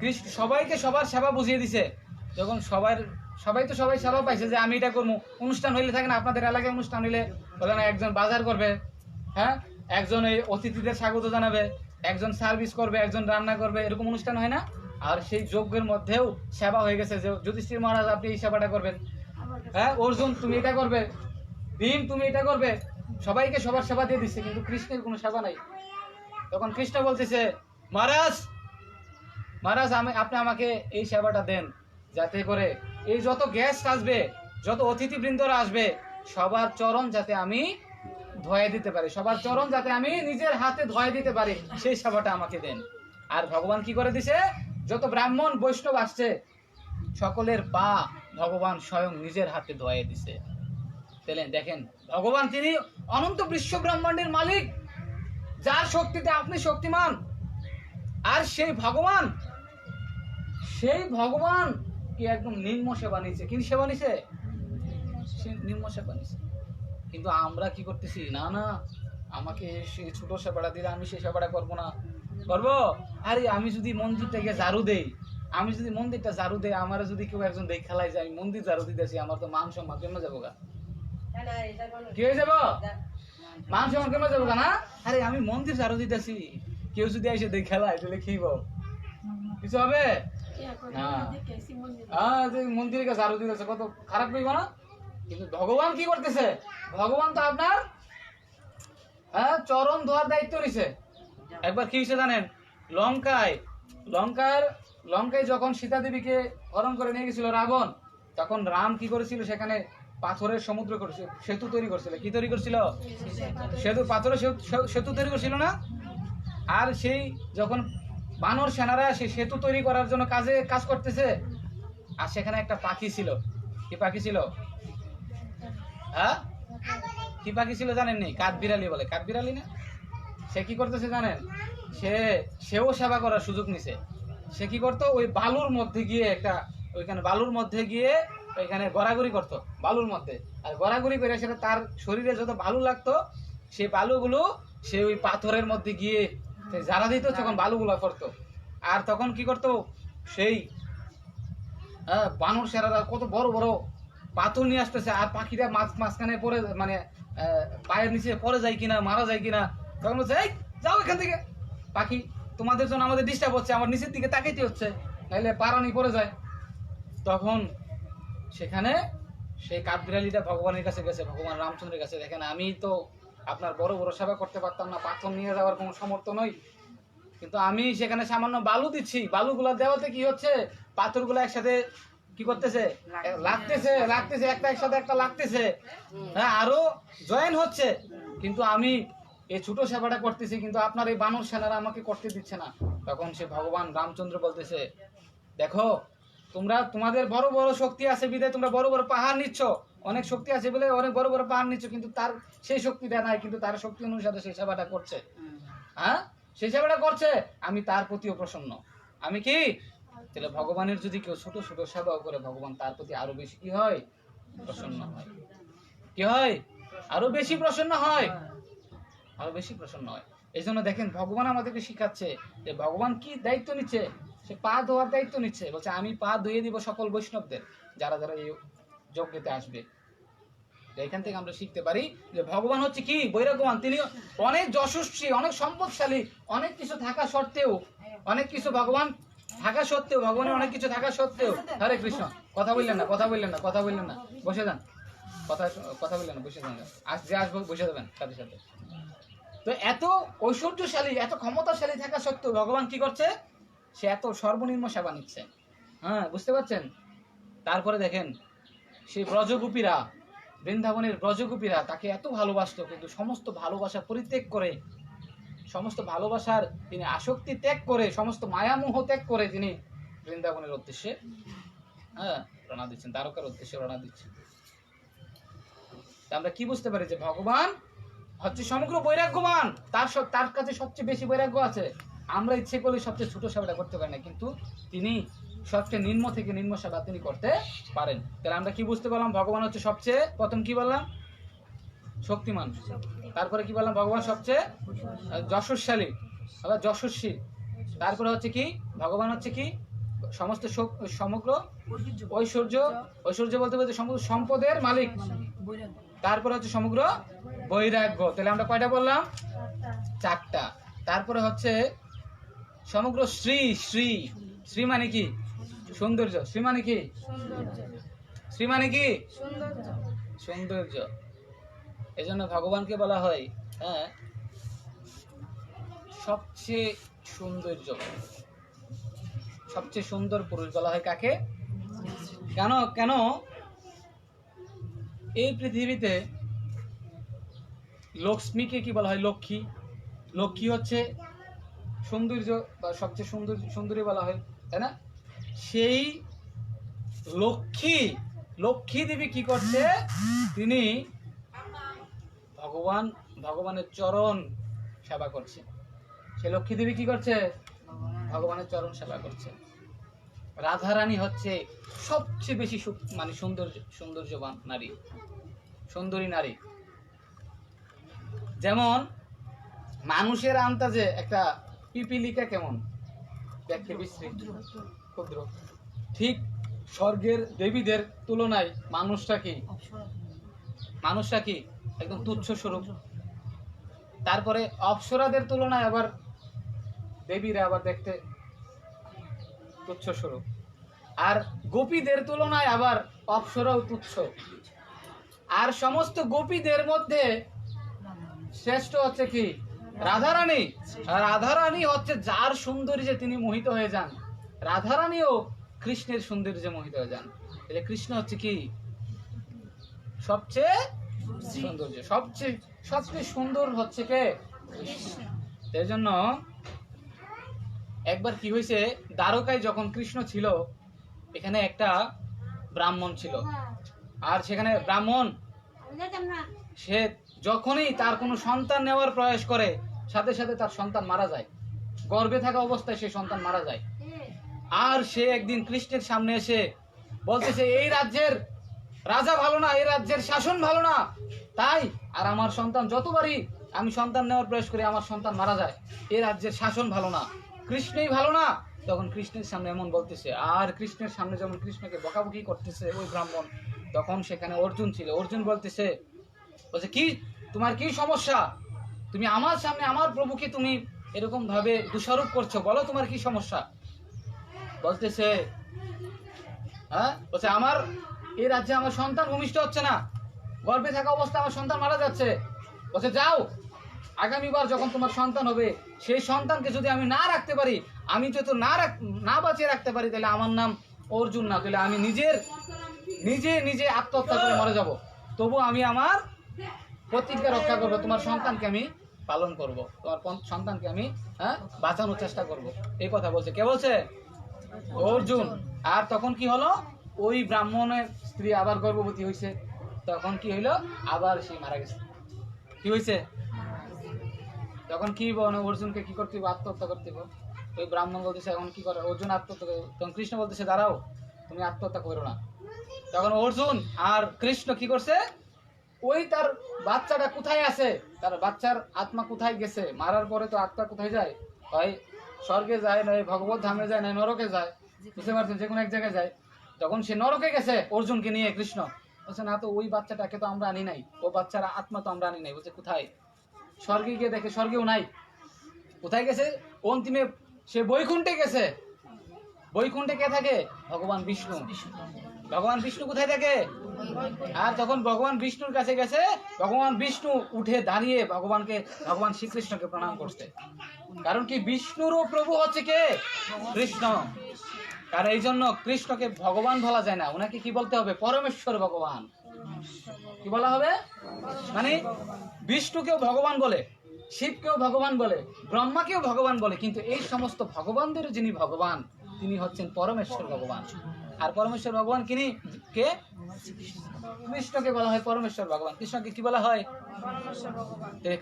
কৃষ্ণ সবাইকে সবার সেবা বুঝিয়ে দিছে। যখন সবাই সেবা পাইছে যে আমি এটা করবো। অনুষ্ঠান হইলে থাকে না আপনাদের এলাকায়, অনুষ্ঠান হইলে বলে না একজন বাজার করবে, হ্যাঁ, একজন এই অতিথিদের স্বাগত জানাবে, একজন সার্ভিস করবে, একজন রান্না করবে, এরকম অনুষ্ঠান হয় না? আর সেই যজ্ঞের মধ্যেও সেবা হয়ে গেছে যে যুধিষ্ঠির মহারাজ আপনি এই সেবাটা করবেন, হ্যাঁ, অর্জুন তুমি এটা করবে, ভীম তুমি এটা করবে। সবাইকে সবার সেবা দিয়ে দিচ্ছে, কিন্তু কৃষ্ণের কোনো সেবা নাই। তখন কৃষ্ণ বলতেছে মহারাজ আপনি আমাকে এই সেবাটা দেন, যাতে করে এই যত গেস্ট আসবে, যত অতিথিবৃন্দরা আসবে, সবার চরণ যাতে আমি ধোয়া দিতে পারি, সবার চরণ যাতে আমি নিজের হাতে ধোয়া দিতে পারি, সেই সেবাটা আমাকে দেন। আর ভগবান কি করে দিছে? যত ব্রাহ্মণ বৈষ্ণব আসছে সকলের পা ভগবান স্বয়ং নিজের হাতে ধোয়া দিছে। তাহলে দেখেন ভগবান তিনি অনন্ত বিশ্ব ব্রহ্মাণ্ডের মালিক, যার শক্তিতে আপনি শক্তিমান। আর সেই ভগবান কি একদম নিম্ন সেবা নিছে। কি সেবা নিছে? নিম্ন সেবা নিছে। কিন্তু আমরা কি করতেছি? না আমাকে সেই ছোট সেবাটা দিলে আমি সেই সেবাটা করবো না। করবো? আরে আমি যদি মন্দিরটাকে ঝাড়ু দেই, আমি যদি মন্দিরটা ঝাড়ু দেই, আমার যদি কেউ একজন দেখ খেলায় যায় মন্দির ঝাড়ু দিতেছি, আমার তো মান সম্মান কেমন যাবো গা? কি হয়ে যাবো? মান সম্মান কেমন যাবো গা না? আরে আমি মন্দির ঝাড়ু দিতেছি, কেউ যদি এসে দেখ খেলায় তাহলে কি কিছু হবে না? মন্দিরে ঝাড়ু দিতেছে, কত খারাপ লাগবে না? কিন্তু ভগবান কি করতেছে? ভগবান তো আপনার চরণ ধোয়ার দায়িত্ব নিছে। একবার কি হয়েছে জানেন? লঙ্কায় যখন সীতা দেবীকে হরণ করে নিয়ে গেছিল রাবণ, তখন রাম কি করেছিল? সেখানে পাথরের সমুদ্র করেছিল, সেতু তৈরি করছিল। কি তৈরি করছিল? সেতু, পাথরের সেতু তৈরি করছিল না? আর সেই যখন বানর সেনারা সেই সেতু তৈরি করার জন্য কাজ করতেছে, আর সেখানে একটা পাখি ছিল। কি পাখি ছিল? হ্যাঁ, কি পাখি ছিল জানেননি? কাঠবিড়ালি বলে। কাঠবিড়ালি না? সে কি করতেছে জানেন? সেও সেবা করার সুযোগ নিছে। সে কি করতো? ওই বালুর মধ্যে গিয়ে ওইখানে গড়াগড়ি করতো বালুর মধ্যে, আর গড়াগড়ি করে সেটা তার শরীরে যত বালু লাগতো, সেই বালুগুলো সে ওই পাথরের মধ্যে গিয়ে জ্বালা দিত, তখন বালুগুলো করতো। আর তখন কি করতো? সেই বানর সেরারা কত বড় বড় পাথর নিয়ে আসতেছে, আর পাখিটা মাঝখানে পড়ে, মানে পায়ের নিচে পড়ে যায় কিনা, মারা যায় কিনা, তখন বলছে এই যাও এখান থেকে, পাখি তোমাদের জন্য আমাদের ডিস্টার্ব হচ্ছে, আমার নিচের দিকে তাকাইতে হচ্ছে, নাহলে পারানি পড়ে যায়। তখন সেখানে সেই কাঠবিড়ালিটা ভগবানের কাছে গেছে, ভগবান রামচন্দ্রের কাছে। দেখেন, আমি তো আপনার বড় বড় সেবা করতে পারতাম না, পাথর নিয়ে যাওয়ার কোনো সামর্থ্য নই, কিন্তু আমি সেখানে সামান্য বালু দিচ্ছি। বালুগুলা দেওয়াতে কি হচ্ছে? পাথরগুলো একসাথে কি করতেছে? লাগতেছে একটা একসাথে একটা লাগতেছে, হ্যাঁ, আরো জয়েন হচ্ছে। কিন্তু আমি এই ছোট সেবাটা করতেছি, কিন্তু আপনার এই বানর সেনারা আমাকে করতে দিচ্ছে না। তখন সে ভগবান রামচন্দ্র বলতেছে, দেখো, তোমাদের বড় বড় শক্তি আছে বিধায় তোমরা বড় বড় পাহাড় নিচ্ছ, অনেক শক্তি আছে বলে অনেক বড় বড় পাহাড় নিচ্ছ, কিন্তু তার সেই শক্তিটা নাই, কিন্তু তার শক্তি অনুসারে সেই সেবাটা করছে। হ্যাঁ, সেই সেবাটা করছে, আমি তার প্রতিও প্রসন্ন। আমি কি? তাহলে ভগবানের যদি কেউ ছোট ছোট সেবাও করে, ভগবান তার প্রতি আরো বেশি কি হয়? প্রসন্ন হয়। কি হয়? আরো বেশি প্রসন্ন হয়, আরো বেশি প্রসন্ন হয়। এই জন্য দেখেন, ভগবান আমাদেরকে শিখাচ্ছে যে ভগবান কি দায়িত্ব নিচ্ছে? সে পা ধোয়ার দায়িত্ব নিচ্ছে। বলছে, আমি পা ধুয়ে দিব সকল বৈষ্ণবদের, যারা যারা এই যজ্ঞতে আসবে। এখান থেকে আমরা শিখতে পারি যে ভগবান হচ্ছে কি? বৈরাগ্যবান। তিনি অনেক যশস্বী, অনেক সম্পদশালী, অনেক কিছু থাকা সত্ত্বেও, ভগবানের অনেক কিছু থাকা সত্ত্বেও, হরে কৃষ্ণ, কথা বললেন না, বসে যান, কথা বললেন না, বসে যান, যে আসবো বসে যাবেন সাথে সাথে। তো এত ঐশ্বর্যশালী, এত ক্ষমতাশালী থাকা সত্ত্বেও ভগবান কি করছে? সে এত সর্বনিম্ন সেবা নিচ্ছে। হ্যাঁ, বুঝতে পারছেন? তারপরে দেখেন, সেই বৃন্দাবনের ব্রজগোপীরা তাকে এত ভালোবাসতো, কিন্তু সমস্ত ভালোবাসা পরিত্যাগ করে, সমস্ত ভালোবাসার তিনি আসক্তি ত্যাগ করে, সমস্ত মায়ামোহ ত্যাগ করে তিনি বৃন্দাবনের উদ্দেশ্যে রওনা দিচ্ছেন, দ্বারকার উদ্দেশ্যে রওনা দিচ্ছেন। আমরা কি বুঝতে পারি? যে ভগবান হচ্ছে সমগ্র বৈরাগ্যবান, তার কাছে সবচেয়ে বেশি বৈরাগ্য আছে। আমরা ইচ্ছে করলে সবচেয়ে ছোট সেবাটা করতে পারি না, কিন্তু তিনি সবচেয়ে নিম্ন থেকে নিম্ন সেবা তিনি করতে পারেন। তাহলে আমরা কি বুঝতে পারলাম? ভগবান হচ্ছে সবচেয়ে, প্রথম কি বললাম? শক্তিমান। তারপরে কি বললাম? ভগবান সবচেয়ে যশস্বী। তারপরে হচ্ছে কি? ভগবান হচ্ছে কি? সমগ্র ঐশ্বর্য বলতে বলতে সমগ্র সম্পদের মালিক। তারপরে হচ্ছে সমগ্র বৈরাগ্য। তাহলে আমরা কয়টা বললাম? 4টা। তারপরে হচ্ছে সমগ্র শ্রী মানে কি? সৌন্দর্য। শ্রী মানে কি? সৌন্দর্য। এই জন্য ভগবানকে বলা হয় সবচেয়ে সুন্দর পুরুষ বলা হয় কাকে? কেন এই পৃথিবীতে লক্ষ্মীকে কি বলা হয়? লক্ষ্মী হচ্ছে সৌন্দর্য, বা সবচেয়ে সুন্দরী বলা হয়, তাই না? সেই লক্ষ্মী দেবী কি করছে? তিনি ভগবানের চরণ সেবা করছে। সেই লক্ষ্মী দেবী কি করছে? ভগবানের চরণ সেবা করছে। রাধারানী হচ্ছে সবচেয়ে বেশি মানে সৌন্দর্যবান নারী, সুন্দরী নারী। যেমন মানুষের আন্দাজে একটা পিপিলিকা কেমন দেখতে? বিশ্রী, ক্ষুদ্র। ঠিক স্বর্গের দেবীদের তুলনায় মানুষটা কি একদম তুচ্ছ স্বরূপ। তারপরে অপ্সরাদের তুলনায় আবার দেবীরা আবার দেখতে তুচ্ছ স্বরূপ, আর গোপীদের তুলনায় আবার অপ্সরাও তুচ্ছ। আর সমস্ত গোপীদের মধ্যে শ্রেষ্ঠ হচ্ছে কি রাধারানী। আর রাধারানী হচ্ছে যার সৌন্দর্যে তিনি মোহিত হয়ে যান। রাধারানীও কৃষ্ণের সৌন্দর্যে মোহিত হয়ে যান। তাহলে কৃষ্ণ হচ্ছে কি সবচেয়ে সৌন্দর্য, সবচেয়ে সুন্দর হচ্ছে কে কৃষ্ণ। এই জন্য একবার কি হয়েছে, দ্বারকায় যখন কৃষ্ণ ছিল, এখানে একটা ব্রাহ্মণ ছিল। আর সেখানে ব্রাহ্মণ সে যখনই তার কোনো সন্তান নেওয়ার প্রয়াস করে, সাথে সাথে তার সন্তান মারা যায়। গর্ভে থাকা অবস্থায় সেই সন্তান মারা যায়। আর সে একদিন কৃষ্ণের সামনে এসে বলতেছে, এই রাজ্যের রাজা ভালো না, এই রাজ্যের শাসন ভালো না, তাই আর আমার সন্তান যতবারই আমি সন্তান নেওয়ার প্রয়াস করি আমার সন্তান মারা যায়। এই রাজ্যের শাসন ভালো না, কৃষ্ণই ভালো না। তখন কৃষ্ণের সামনে এমন বলতেছে, আর কৃষ্ণের সামনে যেমন কৃষ্ণকে বকাবকি করতেছে ওই ব্রাহ্মণ, তখন সেখানে অর্জুন ছিল। অর্জুন বলছে কি তোমার কি সমস্যা, তুমি আমার সামনে আমার প্রভুকে তুমি এরকম ভাবে দোষারোপ করছো, বলো তোমার কি সমস্যা। বলতেছে বলছে আমার এই রাজ্যে আমার সন্তান ভূমিষ্ঠ হচ্ছে না, গর্ভে থাকা অবস্থায় আমার সন্তান মারা যাচ্ছে। বলছে যাও, আগামীবার যখন তোমার সন্তান হবে সেই সন্তানকে যদি আমি না রাখতে পারি, আমি যদি না বাঁচিয়ে রাখতে পারি, তাহলে আমার নাম অর্জুন না, তাহলে আমি নিজে আত্মহত্যা করে মরে যাব। তবু আমি আমার প্রতিজ্ঞা রক্ষা করবো, তোমার সন্তানকে আমি পালন করব, তোমার সন্তানকে আমি বাঁচানোর চেষ্টা করব। এই কথা বলছে। কে বলছে? অর্জুন। আর তখন কি হলো, ওই ব্রাহ্মণের স্ত্রী আবার গর্ভবতী হয়েছে। তখন কি হইলো, আবার সে মারা গেছে। কি হয়েছে তখন? কি অর্জুনকে কি করতে হবে? আত্মহত্যা করতে হবে। ওই ব্রাহ্মণ বলতেছে এখন কি করে? অর্জুন আত্মহত্যা করে। তখন কৃষ্ণ বলতেছে দাঁড়াও, তুমি আত্মহত্যা করো না। তখন অর্জুন আর কৃষ্ণ কি করছে, ওই তার বাচ্চাটা কোথায় আছে, তার বাচ্চার আত্মা কোথায় গেছে, মারার পরে তো আত্মা কোথায় যায়, হয় স্বর্গে যায়, নয় ভগবত ধামে যায়, নয় নরকে যায়, বুঝতে পারছেন, যে কোনো এক জায়গায় যায়। তখন সে নরকে গেছে অর্জুনকে নিয়ে। কৃষ্ণ বলছে না তো, ওই বাচ্চাটাকে তো আমরা আনি নাই, ও বাচ্চার আত্মা তো আমরা আনি নাই। বলছে কোথায়? স্বর্গে গিয়ে দেখে স্বর্গেও নাই। কোথায় গেছে? অন্তিমে সে বৈকুণ্ঠে গেছে। বৈকুণ্ঠে কে থাকে? ভগবান বিষ্ণু। ভগবান বিষ্ণু কোথায় থাকে? আর যখন ভগবান বিষ্ণুর কাছে গেছে, ভগবান বিষ্ণু উঠে দাঁড়িয়ে ভগবান শ্রীকৃষ্ণকে প্রণাম করতে। কারণ কি, বিষ্ণুরও প্রভু হচ্ছে কে? কৃষ্ণ। কারণ এই জন্য কৃষ্ণকে ভগবান বলা যায় না, ওনাকে কি বলতে হবে? পরমেশ্বর ভগবান। কি বলা হবে? মানে বিষ্ণুকেও ভগবান বলে, শিবকেও ভগবান বলে, ব্রহ্মাকেও ভগবান বলে, কিন্তু এই সমস্ত ভগবানদের যিনি ভগবান, তিনি হচ্ছেন পরমেশ্বর ভগবান। আর পরমেশ্বর ভগবান কিনি কে? কৃষ্ণকে বলা হয় পরমেশ্বর ভগবান। কৃষ্ণকে কি বলা হয়?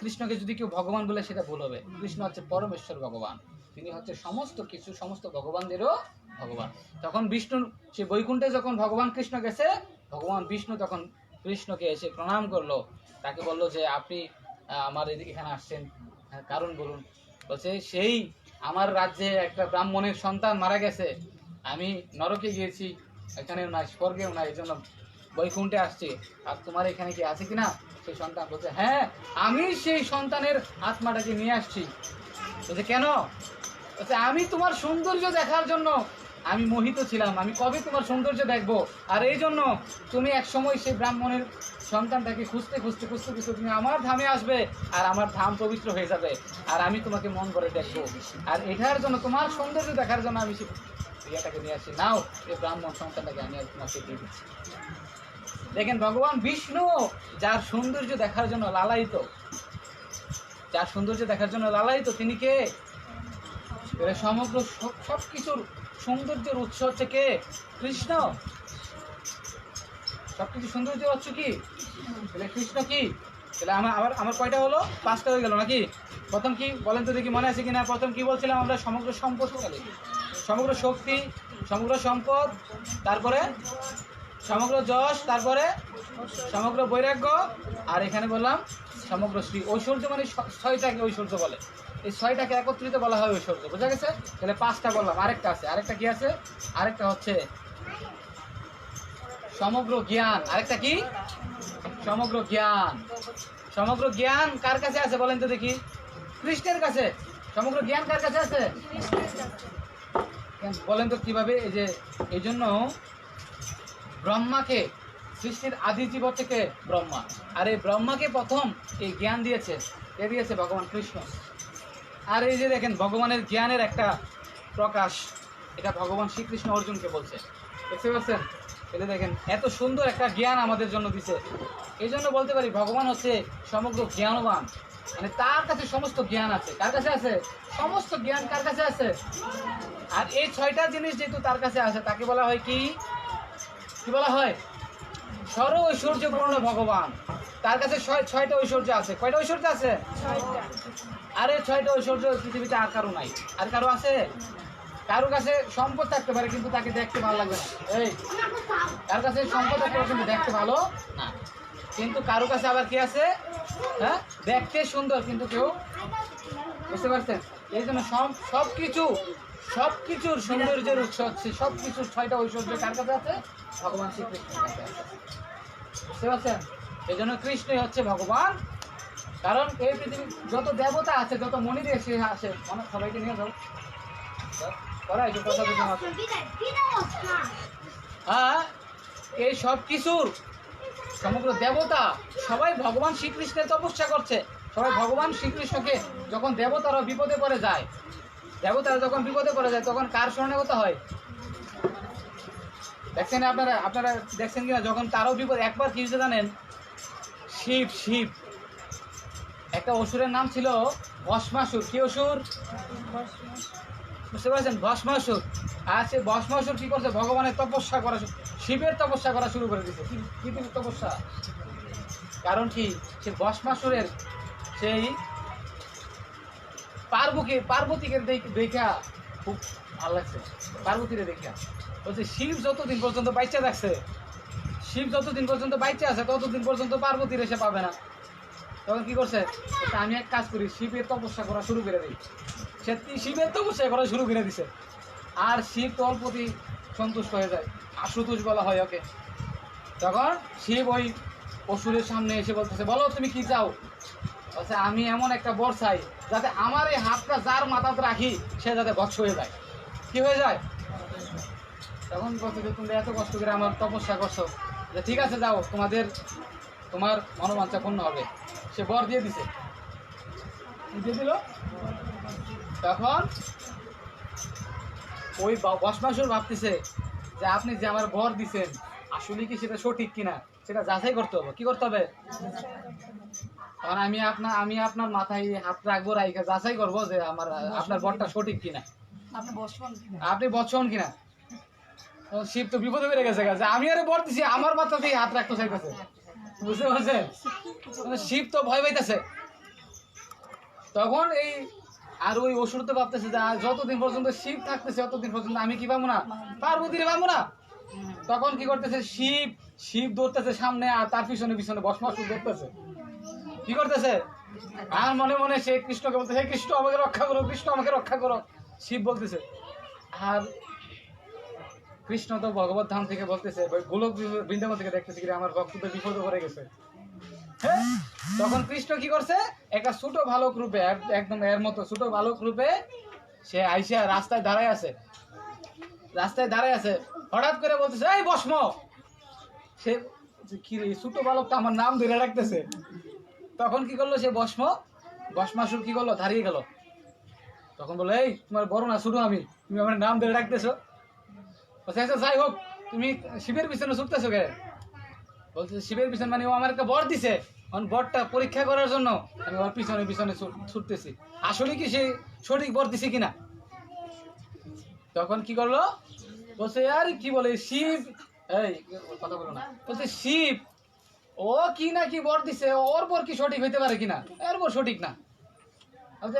কৃষ্ণকে যদি কেউ ভগবান বলে সেটা ভুল হবে। কৃষ্ণ হচ্ছে পরমেশ্বর ভগবান, তিনি হচ্ছে সমস্ত কিছু, সমস্ত ভগবানদেরও ভগবান। তখন বিষ্ণুর সে বৈকুণ্ঠে যখন ভগবান কৃষ্ণ গেছে, ভগবান বিষ্ণু তখন কৃষ্ণকে এসে প্রণাম করলো। তাকে বললো যে আপনি আমার এখানে আসছেন, কারণ বলুন। বলছে সেই আমার রাজ্যে একটা ব্রাহ্মণের সন্তান মারা গেছে, আমি নরকে গিয়েছি, এখানেও নাই, স্বর্গেও নাই, এই জন্য বৈকুণ্ঠে আসছি। আর তোমার এখানে কি আছে কিনা সেই সন্তান? বলছে হ্যাঁ, আমি সেই সন্তানের আত্মাটাকে নিয়ে আসছি। বলছে কেন? বলছে আমি তোমার সৌন্দর্য দেখার জন্য আমি মোহিত ছিলাম, আমি কবে তোমার সৌন্দর্য দেখবো, আর এই জন্য তুমি এক সময় সেই ব্রাহ্মণের সন্তানটাকে খুঁজতে খুঁজতে তুমি আমার ধামে আসবে, আর আমার ধাম পবিত্র হয়ে যাবে, আর আমি তোমাকে মন করে দেখবো। আর এটার জন্য, তোমার সৌন্দর্য দেখার জন্য আমি ইয়েটাকে নিয়ে আসছি। নাও, এই ব্রাহ্মণ সন্তানটাকে আমি তোমাকে দিয়ে দিচ্ছি। দেখেন, ভগবান বিষ্ণু যার সৌন্দর্য দেখার জন্য লালায়িত, যার সৌন্দর্য দেখার জন্য লালায়িত, তিনি কে? সমগ্র সবকিছুর সৌন্দর্যের উৎস হচ্ছে কে? কৃষ্ণ। সবকিছু সৌন্দর্য হচ্ছে কি? তাহলে কৃষ্ণ কি? তাহলে আমার কয়টা হলো? 5টা হয়ে গেল নাকি? প্রথম কি বলেন তো দেখি, মনে আছে কিনা? প্রথম কি বলছিলাম আমরা? সমগ্র সম্পদশালী, সমগ্র শক্তি, সমগ্র সম্পদ, তারপরে সমগ্র যশ, তারপরে সমগ্র বৈরাগ্য, আর এখানে বললাম সমগ্র শ্রী। ঐশ্বর্য মানে 6টাকে ঐশ্বর্য বলে। এই ছয়টাকে একত্রিত বলা হয় ঐশ্বর্য। বোঝা গেছে? তাহলে পাঁচটা বললাম, আরেকটা আছে। আরেকটা কি আছে? আরেকটা হচ্ছে সমগ্র জ্ঞান। আরেকটা কি? সমগ্র জ্ঞান। সমগ্র জ্ঞান কার কাছে আছে বলেন তো দেখি? কৃষ্ণের কাছে। সমগ্র জ্ঞান কার কাছে আছে? বলেন তো কিভাবে? এই যে এই জন্য ব্রহ্মাকে, সৃষ্টির আদি জীব থেকে ব্রহ্মা, আর এই ব্রহ্মাকে প্রথম এই জ্ঞান দিয়েছে, এ দিয়েছে ভগবান কৃষ্ণ। আর এই যে দেখেন ভগবানের জ্ঞানের একটা প্রকাশ, এটা ভগবান শ্রীকৃষ্ণ অর্জুনকে বলছে। দেখতে পাচ্ছেন? এটা দেখেন এত সুন্দর একটা জ্ঞান আমাদের জন্য দিছে। এই জন্য বলতে পারি ভগবান হচ্ছে সমগ্র জ্ঞানবান, মানে তার কাছে সমস্ত জ্ঞান আছে। কার কাছে আছে? সমস্ত জ্ঞান কার কাছে আছে? আর এই ছয়টা জিনিস যেহেতু তার কাছে আছে, তাকে বলা হয় কি? কি বলা হয়? সর্ব ঐশ্বর্যপূর্ণ ভগবান। তার কাছে ছয়টা ঐশ্বর্য আছে। কয়টা ঐশ্বর্য আছে? আরে ছয়টা ঐশ্বর্য পৃথিবীতে আর কারো নাই। আর কারো আছে? কারো কাছে সম্পদ থাকতে পারে কিন্তু তাকে দেখতে ভালো লাগবে না। এই কার কাছে সম্পদ থাকতে পারে কিন্তু দেখতে ভালো না। কিন্তু কারো কাছে আবার কি আছে? হ্যাঁ, দেখতে সুন্দর কিন্তু কেউ, বুঝতে পারছেন? এই জন্য সবকিছুর সৌন্দর্যের উৎস হচ্ছে, সবকিছুর ছয়টা ঐশ্বর্য কার কাছে আছে? ভগবান শ্রীকৃষ্ণের কাছে আছে। বুঝতে পারছেন? এই জন্য কৃষ্ণই হচ্ছে ভগবান। কারণ এই পৃথিবী যত দেবতা আছে, যত মনির এসে আসে, অনেক সবাইকে নিয়ে যাও। হ্যাঁ, এই সব কিছুর সমগ্র দেবতা সবাই ভগবান শ্রীকৃষ্ণের তপস্যা করছে। সবাই ভগবান শ্রীকৃষ্ণকে, যখন দেবতারা বিপদে পড়ে যায়, তখন কার শরণাগত হয়? দেখছেন আপনারা দেখছেন কিনা? যখন তারও বিপদ, একবার কি হয়েছে জানেন? শিব একটা অসুরের নাম ছিল ভস্মাসুর। কি অসুর? বুঝতে পারছেন? ভস্মাসুর। আর সে ভস্মাসুর কি করছে? ভগবানের তপস্যা করা, শিবের তপস্যা করা শুরু করে দিয়েছে। কি তপস্যা? কারণ কি? সে ভস্মাসুরের সেই পার্বতীকে দেখা খুব ভালো লাগছে। পার্বতীরে দেখা বলছে শিব যতদিন পর্যন্ত বাচ্চা থাকছে, আছে ততদিন পর্যন্ত পার্বতীর এসে পাবে না। তখন কি করছে? আমি এক কাজ করি, শিবের তপস্যা করা শুরু করে দিই। সে শিবের তপস্যা করা শুরু করে দিছে। আর শিব তোর প্রতি সন্তুষ্ট হয়ে যায়, আশুতোষ বলা হয় ওকে। তখন শিব ওই অসুরের সামনে এসে বলতেছে, বলো তুমি কি চাও? বলছে আমি এমন একটা বর চাই যাতে আমার এই হাতটা যার মাথাতে রাখি সে যাতে ভস্ম হয়ে যায়। কি হয়ে যায়? তখন বলছে যে তুমি এত কষ্ট করে আমার তপস্যা করছো, যে ঠিক আছে যাও, তোমার মনোবাঞ্ছা পূর্ণ হবে। সে বর দিয়ে দিছে। দিয়ে দিল। তখন ওই ভস্মাসুর ভাবতেছে যে আপনি যে আমার বর দিছেন আসলে কি সেটা সঠিক কিনা সেটা যাচাই করতে হবে। কি করতে হবে? কারণ আমি আপনার মাথায় হাত রাখবো, রাইখা যাচাই করবো যে আপনার বরটা সঠিক কিনা, আপনি বৎসন কিনা। শিব তো বিপদে বেড়ে গেছে, আমি আরে বর দিছি, আমার মাথাতেই হাত রাখতে চাইতেছে। বুঝতে পারছেন? শিব তো ভয় পাইতেছে। তখন ওই অসুর তো ভাবতেছে যে যতদিন পর্যন্ত শিব থাকতেছে ততদিন পর্যন্ত আমি কি পাবো না? পার্বতীরে পাবো না। তখন কি করতেছে? শিব দৌড়তেছে সামনে, আর তার পিছনে ভস্মাসুর দৌড়তেছে। কি করতেছে? আর মনে মনে সে কৃষ্ণকে বলতেছে, হে কৃষ্ণ আমাকে রক্ষা করো, কৃষ্ণ আমাকে রক্ষা করো। শিব বলতেছে। আর কৃষ্ণ তো ভগবত ধাম থেকে বলতেছে, গোলক বৃন্দাবন থেকে দেখতেছে কি আমার ভক্তদের বিপদে পড়ে গেছে। হ্যাঁ, তখন কৃষ্ণ কি করছে? একটা ছোট ভালুক রূপে, একদম এর মতো ছোট ভালুক রূপে সে আইসা রাস্তায় দাঁড়ায় আছে। হঠাৎ করে বলতেছে, এই ভস্ম। সে কি রে, ছোট বালকটা আমার নাম ধরে রাখতেছে। তখন কি করলো? সে ভস্মাসুর কি করলো? দাঁড়িয়ে গেল। তখন বললো, এই তোমার বড় না ছোট আমি, তুমি আমার নাম ধরে রাখতেছো? আচ্ছা যাই হোক, তুমি শিবের পিছনে ছুটতেছো কে? বলছে শিবের পিছনে মানে ও আমার একটা বর দিছে, বরটা পরীক্ষা করার জন্য আমি ওর পিছনে ছুটতেছি, আসলে কি সে সঠিক বর দিছে কিনা। তখন কি করলো? বলছে আর কি বলে শিব, এই কথা বলো না। বলছে শিব ও কি না কি বর দিছে, ওর বর কি সঠিক হইতে পারে কিনা? এর বর সঠিক না।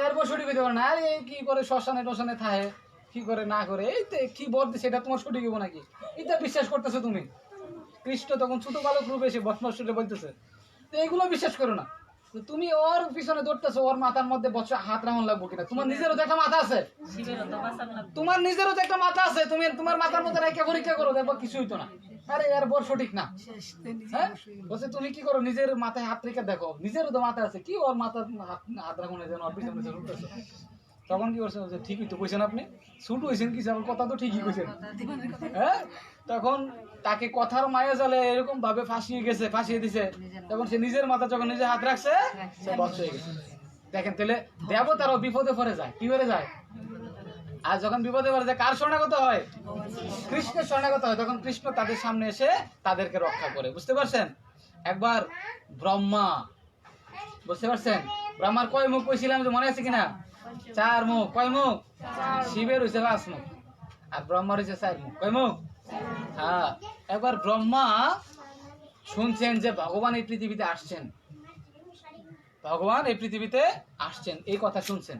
এর বর সঠিক হইতে পারে না। আর এই কি করে শ্মশানে থাহে, কি করে না করে, এই কি বর দিছে এটা তোমার সঠিক হবো নাকি? এটা বিশ্বাস করতেছো তুমি? কৃষ্ণ তখন ছোট বালক রূপে এসে ভস্মাসুরে বলতেছে এইগুলো বিশ্বাস করো না। তো তুমি ওর পিছনে দৌড়তেছো, ওর মাথার মধ্যে বছর হাত রাখুন লাগবো কিনা? তোমার নিজেরও তো একটা মাথা আছে, তোমার নিজেরও তো একটা মাথা আছে, তুমি তোমার মাথার মধ্যে রেখে পরীক্ষা করো, দেখবো কিছু হইতো না। আরে এর বর সঠিক না, হ্যাঁ বলছে তুমি কি করো, নিজের মাথায় হাত রেখে দেখো, নিজেরও তো মাথা আছে, কি ওর মাথা হাত রাখুন যেন ওর পিছনে পিছনে উঠতেছো। তখন কি করছে, ঠিকই তো কইছেন আপনি, ছুট হয়েছেন কি, কথা তো ঠিকই কইছেন, হ্যাঁ। তখন তাকে কথার মায়া জালে এরকম ভাবে ফাঁসিয়ে দিছে, তখন সে নিজের মাথা যখন নিজে হাত রাখছে সে বশ হয়ে গেছে। দেখেন তাহলে দেবতারও বিপদে পড়ে যায়, কি করে যায়? আর যখন বিপদে পড়ে যায় কার শরণাগত হয়? কৃষ্ণের শরণাগত হয়। তখন কৃষ্ণ তাদের সামনে এসে তাদেরকে রক্ষা করে, বুঝতে পারছেন? একবার ব্রহ্মা, বুঝতে পারছেন ব্রহ্মার কয় মুখ কইছিলাম যে মনে আছে কিনা? 4 মুখ। কয় মুখ? শিবের হইছে 5 মুখ আর ব্রহ্মার হইছে 4 মুখ। কয় মুখ? হ্যাঁ। একবার ব্রহ্মা শুনছেন যে ভগবান এই পৃথিবীতে আসছেন, ভগবান এই পৃথিবীতে আসছেন, এই কথা শুনছেন।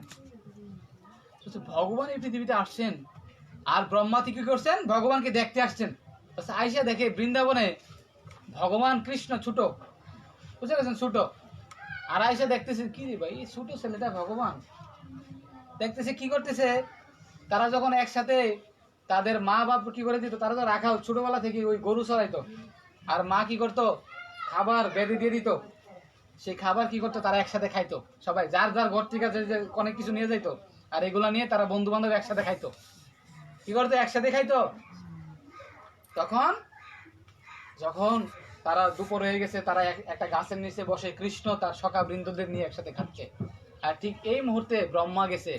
ভগবান এই পৃথিবীতে আসছেন আর ব্রহ্মা কি করছেন? ভগবানকে দেখতে আসছেন। আইসা দেখে বৃন্দাবনে ভগবান কৃষ্ণ ছোট, বুঝতে পারছেন, ছোট। আর আইসা দেখতেছেন কি রে ভাই, এই ছোট ছেলেটা ভগবান। দেখতেছে কি করতেছে, তারা যখন একসাথে তাদের মা বাপ কি করে দিত, তারা তো রাখা ছোটবেলা থেকে ওই গরু চড়াইতো, আর মা কি করতো, খাবার বেঁধে দিয়ে দিত, সেই খাবার কি করতো তারা একসাথে খাইতো, সবাই যার যার ঘর থেকে অনেক কিছু নিয়ে যাইতো, আর এগুলা নিয়ে তারা বন্ধু বান্ধব একসাথে খাইতো। কি করতো? একসাথে খাইতো। তখন যখন তারা দুপুর হয়ে গেছে, তারা একটা গাছের নিচে বসে কৃষ্ণ তার সখা বৃন্দদের নিয়ে একসাথে খাচ্ছে। আর ঠিক এই মুহূর্তে ব্রহ্মা গেছে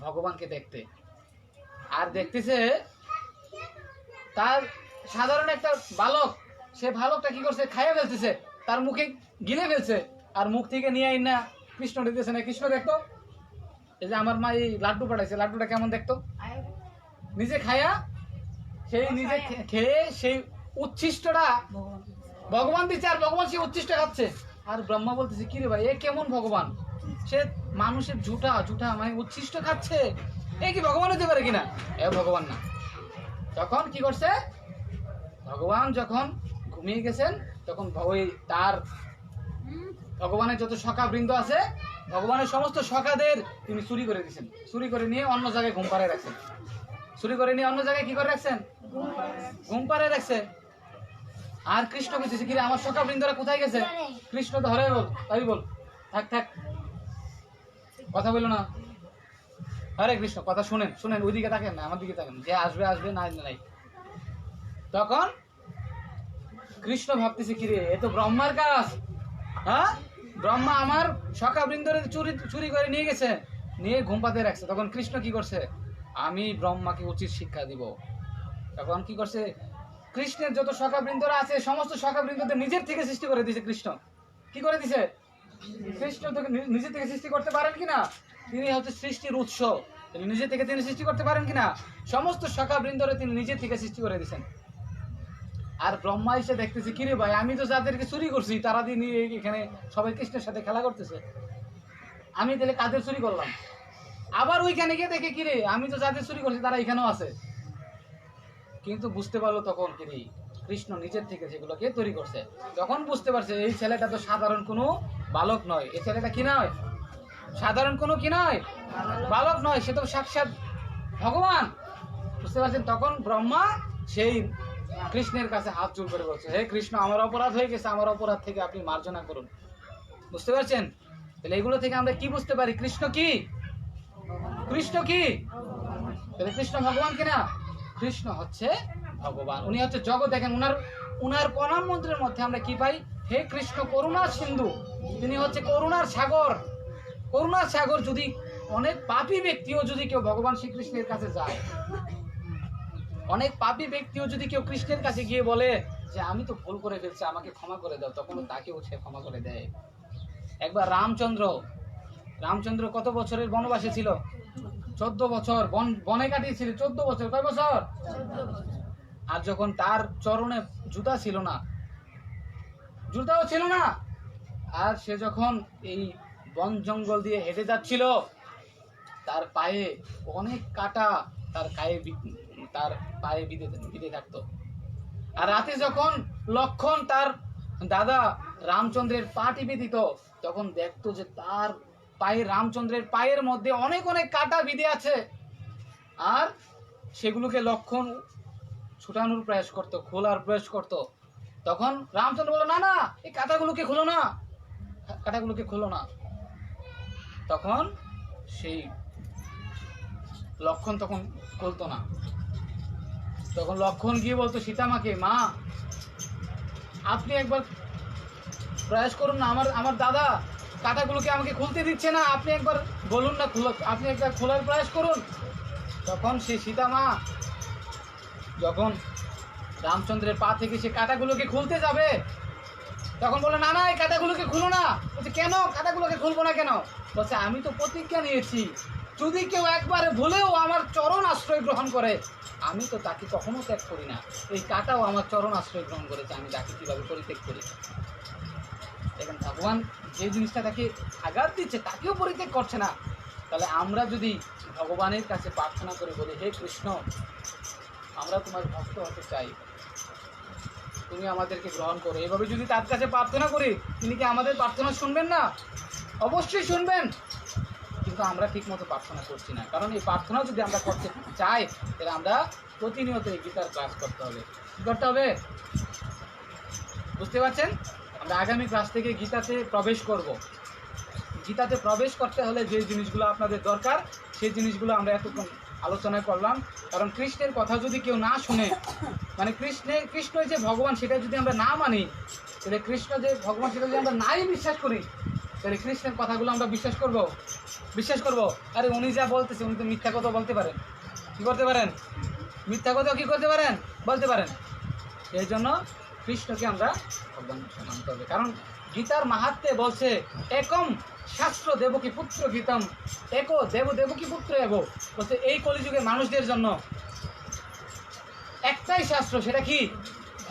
ভগবানকে দেখতে, আর দেখতেছে তার সাধারণ একটা বালক, সে বালকটা কি করছে, খাইয়া ফেলতেছে, তার মুখে গিলে ফেলছে, আর মুখ থেকে নিয়ে আই না কৃষ্ণ দিতেছে না। কৃষ্ণ দেখতো, এই যে আমার মা এই লাড্ডু পাঠাইছে, লাড্ডুটা কেমন দেখতো, নিজে খায়া, সেই নিজে খেয়ে সেই উচ্ছিষ্টটা ভগবান দিচ্ছে, আর ভগবান সেই উচ্ছিষ্ট খাচ্ছে। আর ব্রহ্মা বলতেছে কি রে ভাই, এ কেমন ভগবান, সে মানুষের ঝুটা মানে উচ্ছিষ্ট খাচ্ছে, এ কি ভগবান হতে পারে কিনা? এ ভগবান না। তখন কি করছে, ভগবান যখন ঘুমিয়ে গেছেন, তখন ওই তার ভগবানের যত সখা বৃন্দ আছে, ভগবানের সমস্ত সখাদের তিনি চুরি করে দিয়েছেন, চুরি করে নিয়ে অন্য জায়গায় ঘুম পাড়ায় রাখছেন, চুরি করে নিয়ে অন্য জায়গায় কি করে রাখছেন, ঘুম পাড়ায় রাখছে। আর কৃষ্ণ বলতেছে কি রে, আমার সখা বৃন্দরা কোথায় গেছে? কৃষ্ণ তো হরে বল, তাই বল, থাক থাক, কথা বলো না, হরে কৃষ্ণ, কথা শুনেন, শুনেন, ওইদিকে তাকেন না, আমার দিকে তাকেন, যে আসবে আসবে, না নাই। তখন কৃষ্ণ ভাবতেছে কি রে, এ তো ব্রহ্মার কাজ, হ্যাঁ, ব্রহ্মা আমার সখা বৃন্দরে চুরি করে নিয়ে গেছে, নিয়ে ঘুম পাতে রাখছে। তখন কৃষ্ণ কি করছে, আমি ব্রহ্মাকে উচিত শিক্ষা দিব। তখন কি করছে, কৃষ্ণের যত সখা বৃন্দরা আছে সমস্ত সখা বৃন্দদের নিজের থেকে সৃষ্টি করে দিয়েছে কৃষ্ণ। কি করে দিছে? কৃষ্ণ তো নিজে থেকে সৃষ্টি করতে পারেন কিনা, তিনি হচ্ছে সৃষ্টির উৎস, নিজে থেকে তিনি সৃষ্টি করতে পারেন কিনা, সমস্ত সখা বৃন্দরে তিনি নিজে থেকে সৃষ্টি করে দিয়েছেন। আর ব্রহ্মা এসে দেখতেছে কি রে ভাই, আমি তো যাদেরকে চুরি করছি তারা দিন এখানে সবাই কৃষ্ণের সাথে খেলা করতেছে, আমি তাহলে কাদের চুরি করলাম? আবার ওইখানে গিয়ে দেখে কি রে, আমি তো যাদের চুরি করছি তারা এখানেও আছে। কিন্তু বুঝতে পারলো তখন কি রে, কৃষ্ণ নিজের থেকে যেগুলোকে তৈরি করছে। তখন বুঝতে পারছে এই ছেলেটা তো সাধারণ কোনো বালক নয়, এই ছেলেটা কি নয়, সাধারণ কোনো কি নয়, বালক নয়, সে তো সাক্ষাৎ ভগবান, বুঝতে পারছেন? তখন ব্রহ্মা সেই কৃষ্ণের কাছে হাত জোড় করে বলছে, হে কৃষ্ণ, আমার অপরাধ হয়ে গেছে, আমার অপরাধ থেকে আপনি মার্জনা করুন। বুঝতে পারছেন? তাহলে এগুলো থেকে আমরা কি বুঝতে পারি, কৃষ্ণ কি, কৃষ্ণ কি, তাহলে কৃষ্ণ ভগবান কিনা? কৃষ্ণ হচ্ছে ভগবান, উনি হচ্ছে জগৎ। দেখেন উনার প্রণাম মন্ত্রের মধ্যে আমরা কি পাই, হে কৃষ্ণ করুণার সিন্ধু, তিনি হচ্ছে করুণার সাগর। করুণার সাগর, যদি অনেক পাপী ব্যক্তিও যদি কেউ ভগবান শ্রীকৃষ্ণের কাছে যায়, অনেক পাপী ব্যক্তিও যদি কেউ কৃষ্ণের কাছে গিয়ে বলে যে আমি তো ভুল করে ফেলছি, আমাকে ক্ষমা করে দাও, তখন তাকেও সে ক্ষমা করে দেয়। একবার রামচন্দ্র কত বছরের বনবাসে ছিল? 14 বছর বনে কাটিয়েছিল, 14 বছর। কয় বছর? আর যখন তার চরণে জুতা ছিল না, জুতাও ছিল না, আর সে যখন এই বন জঙ্গল দিয়ে হেঁটে যাচ্ছিল, তার পায়ে অনেক কাটা তার পায়ে বিঁধে থাকতো। আর রাতে যখন লক্ষণ তার দাদা রামচন্দ্রের পা টিপে দিত, তখন দেখতো যে তার পায়ে, রামচন্দ্রের পায়ের মধ্যে অনেক অনেক কাঁটা বিঁধে আছে। আর সেগুলোকে লক্ষণ ছুটানোর প্রয়াস করতো, খোলার প্রয়াস করতো। তখন রামচন্দ্র বলল, না না, এই কাঁটাগুলোকে খোলো না, কাঁটাগুলোকে খোলো না। তখন সেই লক্ষণ তখন খুলতো না। তখন লক্ষণ গিয়ে বলতো সীতামাকে, মা আপনি একবার প্রয়াস করুন না, আমার দাদা কাঁটাগুলোকে আমাকে খুলতে দিচ্ছে না, আপনি একবার বলুন না, আপনি একবার খোলার প্রয়াস করুন। তখন সেই সীতামা যখন রামচন্দ্রের পা থেকে সে কাঁটাগুলোকে খুলতে যাবে, তখন বলে, না না, এই কাঁটাগুলোকে খুলো না। বলছে, কেন কাঁটাগুলোকে খুলবো না কেন? বলছে, আমি তো প্রতিজ্ঞা নিয়েছি, যদি কেউ একবারে ভুলেও আমার চরণ আশ্রয় গ্রহণ করে, আমি তো তাকে কখনো ত্যাগ করি না। এই কাঁটাও আমার চরণ আশ্রয় গ্রহণ করেছে, আমি তাকে কীভাবে পরিত্যাগ করি? দেখেন, ভগবান যে জিনিসটা তাকে আঘাত দিচ্ছে তাকেও পরিত্যাগ করছে না। তাহলে আমরা যদি ভগবানের কাছে প্রার্থনা করে বলি, হে কৃষ্ণ, আমরা তোমার ভক্ত হতে চাই, তুমি আমাদেরকে গ্রহণ করো, এভাবে যদি তার কাছে প্রার্থনা করি, তিনি কি আমাদের প্রার্থনা শুনবেন না? অবশ্যই শুনবেন। কিন্তু আমরা ঠিক মতো প্রার্থনা করছি না। কারণ এই প্রার্থনা যদি আমরা করতে চাই, তাহলে আমরা প্রতিনিয়ত এই গীতার ক্লাস করতে হবে। কী করতে হবে বুঝতে পারছেন? আমরা আগামী ক্লাস থেকে গীতাতে প্রবেশ করব। গীতাতে প্রবেশ করতে হলে যে জিনিসগুলো আপনাদের দরকার, সেই জিনিসগুলো আমরা এতক্ষণ আলোচনা করলাম। কারণ কৃষ্ণের কথা যদি কেউ না শুনে, মানে কৃষ্ণ যে ভগবান সেটা যদি আমরা না মানি, তাহলে কৃষ্ণ যে ভগবান সেটা যদি আমরা নাই বিশ্বাস করি, তাহলে কৃষ্ণের কথাগুলো আমরা বিশ্বাস করব। আরে উনি যা বলতেছে, উনি তো মিথ্যা কথা বলতে পারেন, কী করতে পারেন? মিথ্যা কথা কী করতে পারেন? বলতে পারেন। এই জন্য কৃষ্ণকে আমরা ভগবান মানতে হবে। কারণ গীতার মাহাত্ম্যে বলছে, একম শাস্ত্র দেবকী পুত্র গীতম, একো দেবকী পুত্র এব। বলছে এই কলিযুগের মানুষদের জন্য একটাই শাস্ত্র, সেটা কি?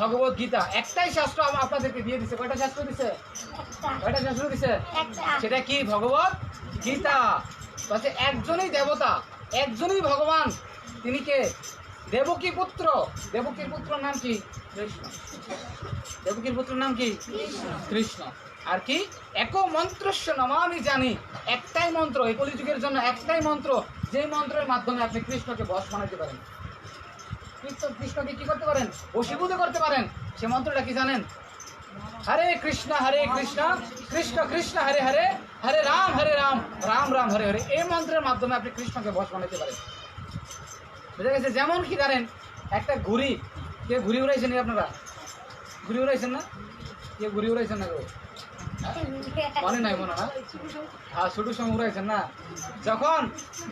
ভগবত গীতা। একটাই শাস্ত্র আপনাদেরকে দিয়ে দিছে। কয়টা শাস্ত্র দিছে? কয়টা শাস্ত্র দিছে? সেটা কি? ভগবত গীতা। বলছে একজনই দেবতা, একজনই ভগবান, তিনি কে? দেবকী পুত্র। দেবকীর পুত্র নাম কি? কৃষ্ণ। দেবকীর পুত্র নাম কি? কৃষ্ণ। আর কি? এক মন্ত্রস্য নমামি জানি, একটাই মন্ত্র এই কলিযুগের জন্য, একটাই মন্ত্র, যেই মন্ত্রের মাধ্যমে আপনি কৃষ্ণকে বশ বানাতে পারেন, কৃষ্ণকে কি করতে পারেন? বশীভূত করতে পারেন। সে মন্ত্রটা কি জানেন? হরে কৃষ্ণ কৃষ্ণ কৃষ্ণ হরে হরে, হরে রাম রাম রাম হরে হরে। এই মন্ত্রের মাধ্যমে আপনি কৃষ্ণকে বশ বানাতে পারেন। বুঝা গেছে? যেমন কি জানেন, একটা ঘুড়ি, কে ঘুড়ি উড়াইছেন? আপনারা ঘুড়ি উড়াইছেন না? কে ঘুড়ি উড়াইছেন না? মনে নাই মনে না? হ্যাঁ, ছোটোর সময় উড়াইছেন না? যখন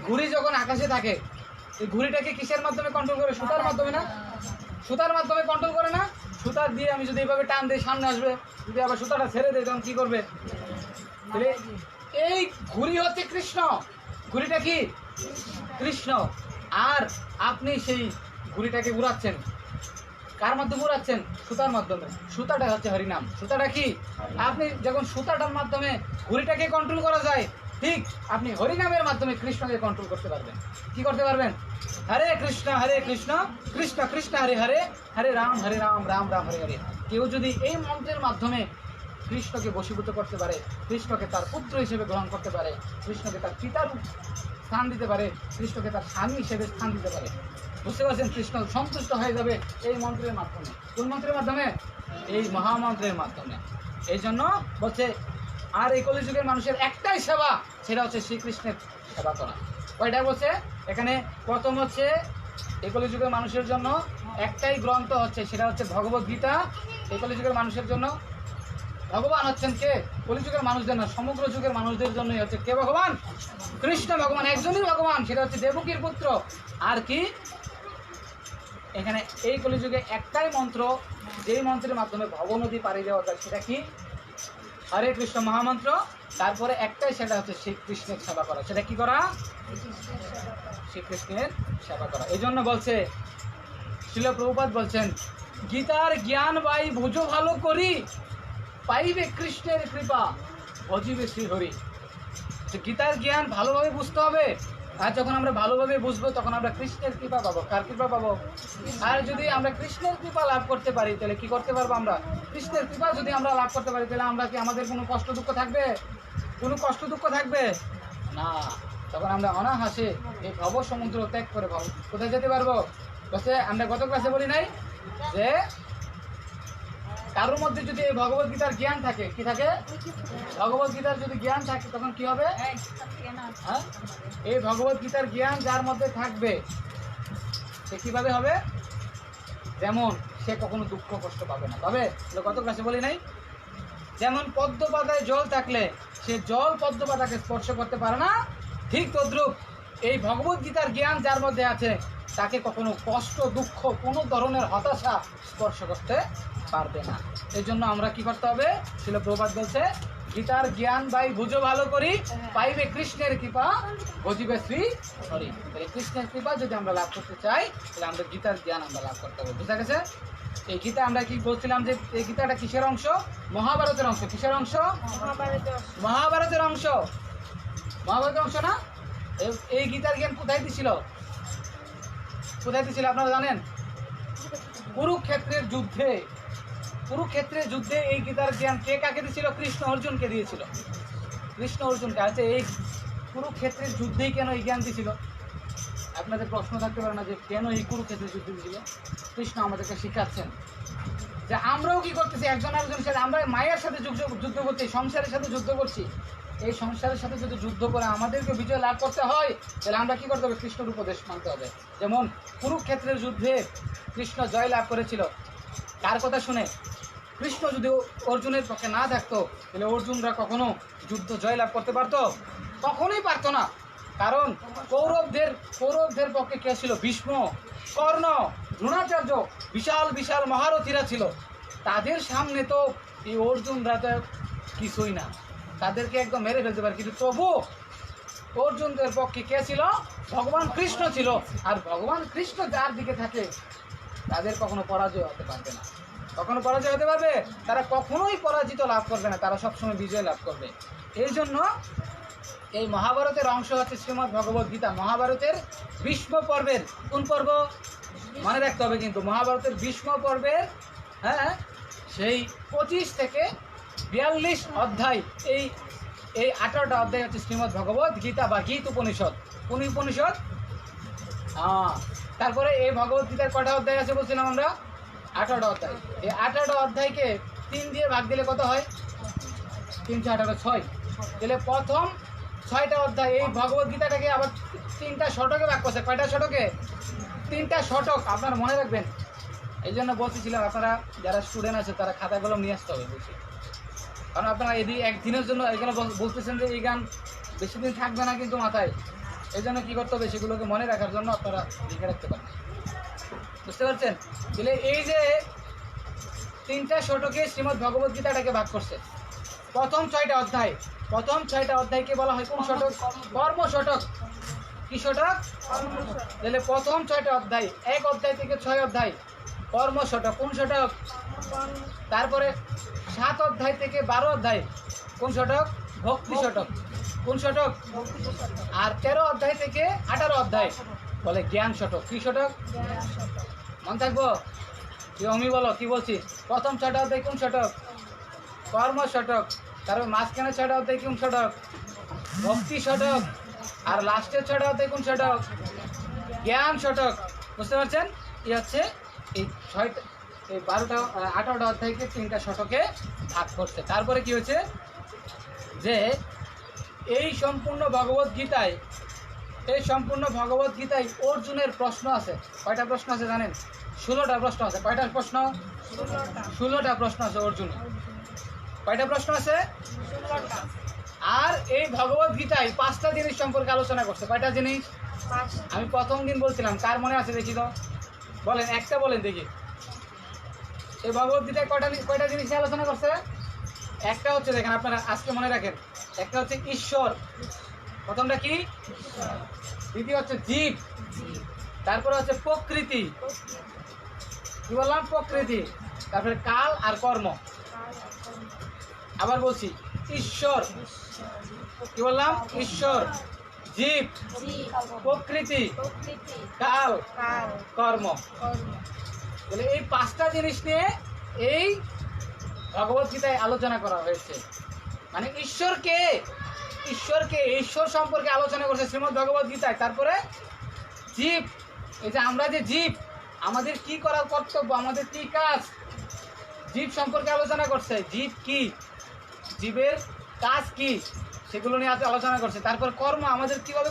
ঘুড়ি যখন আকাশে থাকে, এই ঘুড়িটাকে কিসের মাধ্যমে কন্ট্রোল করে? সুতার মাধ্যমে না? সুতার মাধ্যমে কন্ট্রোল করে না? সুতার দিয়ে আমি যদি এইভাবে টান দিই, সামনে আসবে, যদি আবার সুতাটা ছেড়ে দেয়, তখন কী করবে? এই ঘুড়ি হচ্ছে কৃষ্ণ। ঘুড়িটা কি? কৃষ্ণ। আর আপনি সেই ঘুড়িটাকে উড়াচ্ছেন, কার মাধ্যমে উড়াচ্ছেন? সুতার মাধ্যমে। সুতাটা হচ্ছে হরিনাম। সুতাটা কি? আপনি যখন সুতাটার মাধ্যমে ঘুড়িটাকে কন্ট্রোল করা যায়, ঠিক আপনি হরিনামের মাধ্যমে কৃষ্ণকে কন্ট্রোল করতে পারবেন। কি করতে পারবেন? হরে কৃষ্ণ কৃষ্ণ কৃষ্ণ হরে হরে, হরে রাম রাম রাম হরে হরে। কেউ যদি এই মন্ত্রের মাধ্যমে কৃষ্ণকে বশীভূত করতে পারে, কৃষ্ণকে তার পুত্র হিসেবে গ্রহণ করতে পারে, কৃষ্ণকে তার পিতার স্থান দিতে পারে, কৃষ্ণকে তার স্বামী হিসেবে স্থান দিতে পারে, বুঝতে পারছেন? কৃষ্ণ সন্তুষ্ট হয়ে যাবে এই মন্ত্রের মাধ্যমে। কোন মন্ত্রের মাধ্যমে? এই মহামন্ত্রের মাধ্যমে। এই জন্য বলছে, আর এই কলিযুগের মানুষের একটাই সেবা, সেটা হচ্ছে শ্রীকৃষ্ণের সেবা করা। কয়টা বলছে এখানে? প্রথম হচ্ছে এই কলিযুগের মানুষের জন্য একটাই গ্রন্থ হচ্ছে, সেটা হচ্ছে ভগবত গীতা। এই কলিযুগের মানুষের জন্য ভগবান হচ্ছেন কে? কলিযুগের মানুষদের না, সমগ্র যুগের মানুষদের জন্যই হচ্ছে কে? ভগবান কৃষ্ণ। ভগবান একজনই ভগবান, সেটা হচ্ছে দেবকীর পুত্র। আর কি? এখানে এই কলিযুগে একটাই মন্ত্র, যেই মন্ত্রের মাধ্যমে ভবনদী পাড়ি দেওয়া যায়, সেটা কি? হরে কৃষ্ণ মহামন্ত্র। তারপরে একটাই, সেটা হচ্ছে শ্রীকৃষ্ণের সেবা করা। সেটা কি করা? শ্রীকৃষ্ণের সেবা করা। এই জন্য বলছে, শ্রীল প্রভুপাদ বলছেন, গীতার জ্ঞান বাই বুঝো ভালো করি, পাইবে কৃষ্ণের কৃপা, ভজিবে শ্রীহরি। গীতার জ্ঞান ভালোভাবে বুঝতে হবে, আর যখন আমরা ভালোভাবে বুঝবো তখন আমরা কৃষ্ণের কৃপা পাবো। কার কৃপা পাবো? আর যদি আমরা কৃষ্ণের কৃপা লাভ করতে পারি তাহলে কি করতে পারবো? আমরা কৃষ্ণের কৃপা যদি আমরা লাভ করতে পারি তাহলে আমরা কি আমাদের কোনো কষ্ট দুঃখ থাকবে? কোনো কষ্ট দুঃখ থাকবে না। তখন আমরা অনাহাসে এই ভব সমুদ্র ত্যাগ করে কোথায় যেতে পারবো? বলছে আমরা গত ক্লাসে বলি নাই যে কারোর মধ্যে যদি এই ভগবত গীতার জ্ঞান থাকে, কি থাকে? ভগবত গীতার যদি জ্ঞান থাকে তখন কি হবে? হ্যাঁ, এই ভগবত গীতার জ্ঞান যার মধ্যে থাকবে সে কিভাবে হবে? যেমন সে কখনো দুঃখ কষ্ট পাবে না। তবে গত ক্লাসে বলি নাই যেমন পদ্ম পাতায় জল থাকলে সে জল পদ্ম পাতাকে স্পর্শ করতে পারে না, ঠিক তদ্রূপ এই ভগবত গীতার জ্ঞান যার মধ্যে আছে তাকে কখনো কষ্ট দুঃখ কোনো ধরনের হতাশা স্পর্শ করতে পারবে না। এই জন্য আমরা কি করতে হবে? শিল প্রভুপাদ বলছে গীতার জ্ঞান বাই বুঝো ভালো করি, পাইবে কৃষ্ণের কৃপা ভজিবে শ্রী হরি। তাহলে কৃষ্ণের কৃপা যদি আমরা লাভ করতে চাই তাহলে আমরা গীতার জ্ঞান আমরা লাভ করতে হবে। বুঝা গেছে? এই গীতা আমরা কি বলছিলাম যে এই গীতাটা কিসের অংশ? মহাভারতের অংশ। কিসের অংশ? মহাভারতের অংশ। মহাভারতের অংশ না? এই গীতার জ্ঞান কোথায় দিছিল? কোথায় দিছিল আপনারা জানেন? কুরুক্ষেত্রের যুদ্ধে। কুরুক্ষেত্রের যুদ্ধে এই গীতার জ্ঞান কে কাকে দিয়েছিল? কৃষ্ণ অর্জুনকে দিয়েছিল। কৃষ্ণ অর্জুনকে। আচ্ছা, এই কুরুক্ষেত্রের যুদ্ধেই কেন এই জ্ঞান দিয়েছিল? আপনাদের প্রশ্ন থাকতে পারে না যে কেন এই কুরুক্ষেত্রের যুদ্ধ দিয়েছিল? কৃষ্ণ আমাদেরকে শিখাচ্ছেন যে আমরাও কি করতেছি, একজন আরেকজনের সাথে আমরা মায়ের সাথে যুদ্ধ করছি, সংসারের সাথে যুদ্ধ করছি। এই সংসারের সাথে যদি যুদ্ধ করে আমাদেরকে বিজয় লাভ করতে হয় তাহলে আমরা কি করতে হবে? কৃষ্ণের উপদেশ মানতে হবে। যেমন কুরুক্ষেত্রের যুদ্ধে কৃষ্ণ জয় লাভ করেছিল কার কথা শুনে? কৃষ্ণ যদি অর্জুনের পক্ষে না থাকতো তাহলে অর্জুনরা কখনো যুদ্ধ জয় লাভ করতে পারতো? কখনোই পারতো না। কারণ কৌরবদের পক্ষে কে ছিল? ভীষ্ম, কর্ণ, দ্রোণাচার্য, বিশাল বিশাল মহারথীরা ছিল। তাদের সামনে তো এই অর্জুনরা তো কিছুই না, তাদেরকে একদম মেরে ফেলতে পারে। কিন্তু তবু অর্জুনদের পক্ষে কে ছিল? ভগবান কৃষ্ণ ছিল। আর ভগবান কৃষ্ণ যার দিকে থাকে তাদের কখনো পরাজয় হতে পারবে না। কখনো পরাজয় হতে পারবে? তারা কখনোই পরাজিত লাভ করবে না, তারা সবসময় বিজয় লাভ করবে। এই জন্য এই মহাভারতের অংশ হচ্ছে শ্রীমদ্ ভগবত গীতা। মহাভারতের ভীষ্ম পর্বের কোন পর্ব? মনে রাখতে হবে কিন্তু মহাভারতের ভীষ্ম পর্বের হ্যাঁ সেই 25 থেকে 42 অধ্যায়, এই 18টা অধ্যায় হচ্ছে শ্রীমদ্ ভগবত গীতা বা গীত উপনিষদ। কোন উপনিষদ? তারপরে এই ভগবত গীতার কটা অধ্যায় আছে বলছিলাম আমরা? 18টা অধ্যায়। এই 18টা অধ্যায়কে 3 দিয়ে ভাগ দিলে কত হয়? 3 × 18 6। তাহলে প্রথম 6টা অধ্যায় এই ভগবত গীতাটাকে আবার 3টা শতকে ভাগ করছে। কয়টা শতকে? 3টা শতক। আপনারা মনে রাখবেন। এই জন্য বলতেছিলাম আপনারা যারা স্টুডেন্ট আছে তারা খাতা কলম নিয়ে আসতে হবে বলছি। কারণ আপনারা এদিকে একদিনের জন্য এখানে বলতেছেন যে এই গান বেশি দিন থাকবে না কিন্তু মাথায়। এই জন্য কী করতে হবে? সেগুলোকে মনে রাখার জন্য আপনারা লিখে রাখতে পারেন। বুঝতে পারছেন? তাহলে এই যে 3টা শতকে শ্রীমদ্ ভগবত গীতাটাকে ভাগ করছে। প্রথম 6টা অধ্যায়, প্রথম 6টা অধ্যায়কে বলা হয় কোন শতক? কর্ম শতক। কি শতক? তাহলে প্রথম 6টা অধ্যায়, 1 অধ্যায় থেকে 6 অধ্যায় কর্ম শতক। কোন শতক? তারপরে 7 অধ্যায় থেকে 12 অধ্যায় কোন শতক? ভক্তি শতক। কোন শতক? আর 13 অধ্যায় থেকে 18 অধ্যায় বলে জ্ঞান শতক। কি শতক? মন থাকবো? কি আমি বলো কি বলছি? প্রথম 6টা অধ্যায় কোন শতক? কর্ম শতক। তারপর মাঝখানে 6টা অধ্যায় কোন শতক? ভক্তি শতক। আর লাস্টের 6টা অধ্যায় কোন শতক? জ্ঞান শতক। বুঝতে পারছেন? এই হচ্ছে এই 18টা অধ্যায়কে 3টা শতকে ভাগ করছে। তারপরে কি হয়েছে যে এই সম্পূর্ণ ভগবত গীতায় অর্জুনের প্রশ্ন আছে। কয়টা প্রশ্ন আছে জানেন? 16টা প্রশ্ন আছে। কয়টা প্রশ্ন? 16টা প্রশ্ন আছে অর্জুনের। কয়টা প্রশ্ন আছে? 16টা। আর এই ভগবত গীতায় 5টা জিনিস সম্পর্কে আলোচনা করছে। কয়টা জিনিস? আমি প্রথম দিন বলছিলাম, কার মনে আছে দেখি তো? বলেন, একটা বলেন দেখি। এই ভগবত গীতায় কয়টা জিনিস নিয়ে আলোচনা করছে? একটা হচ্ছে, দেখেন আপনারা আজকে মনে রাখেন, একটা হচ্ছে ঈশ্বর। প্রথমটা কি? দ্বিতীয় হচ্ছে জীব। তারপরে হচ্ছে প্রকৃতি। কি বললাম? প্রকৃতি। তারপরে কাল আর কর্ম। আবার বলছি, ঈশ্বর। কি বললাম? ঈশ্বর, জীব, প্রকৃতি, কাল, কর্ম। বলে এই পাঁচটা জিনিস নিয়ে এই ভগবত গীতায় আলোচনা করা হয়েছে। মানে ঈশ্বরকে ঈশ্বর সম্পর্কে আলোচনা করছে শ্রীমদ্ ভগবত গীতায়। তারপরে জীব, এই যে আমরা যে জীব, আমাদের কি করার কর্তব্য, আমাদের কি কাজ, জীব সম্পর্কে আলোচনা করছে। জীব কি, জীবের কাজ কি, সেগুলো নিয়ে আলোচনা করছে। তারপর কর্ম, আমাদের কিভাবে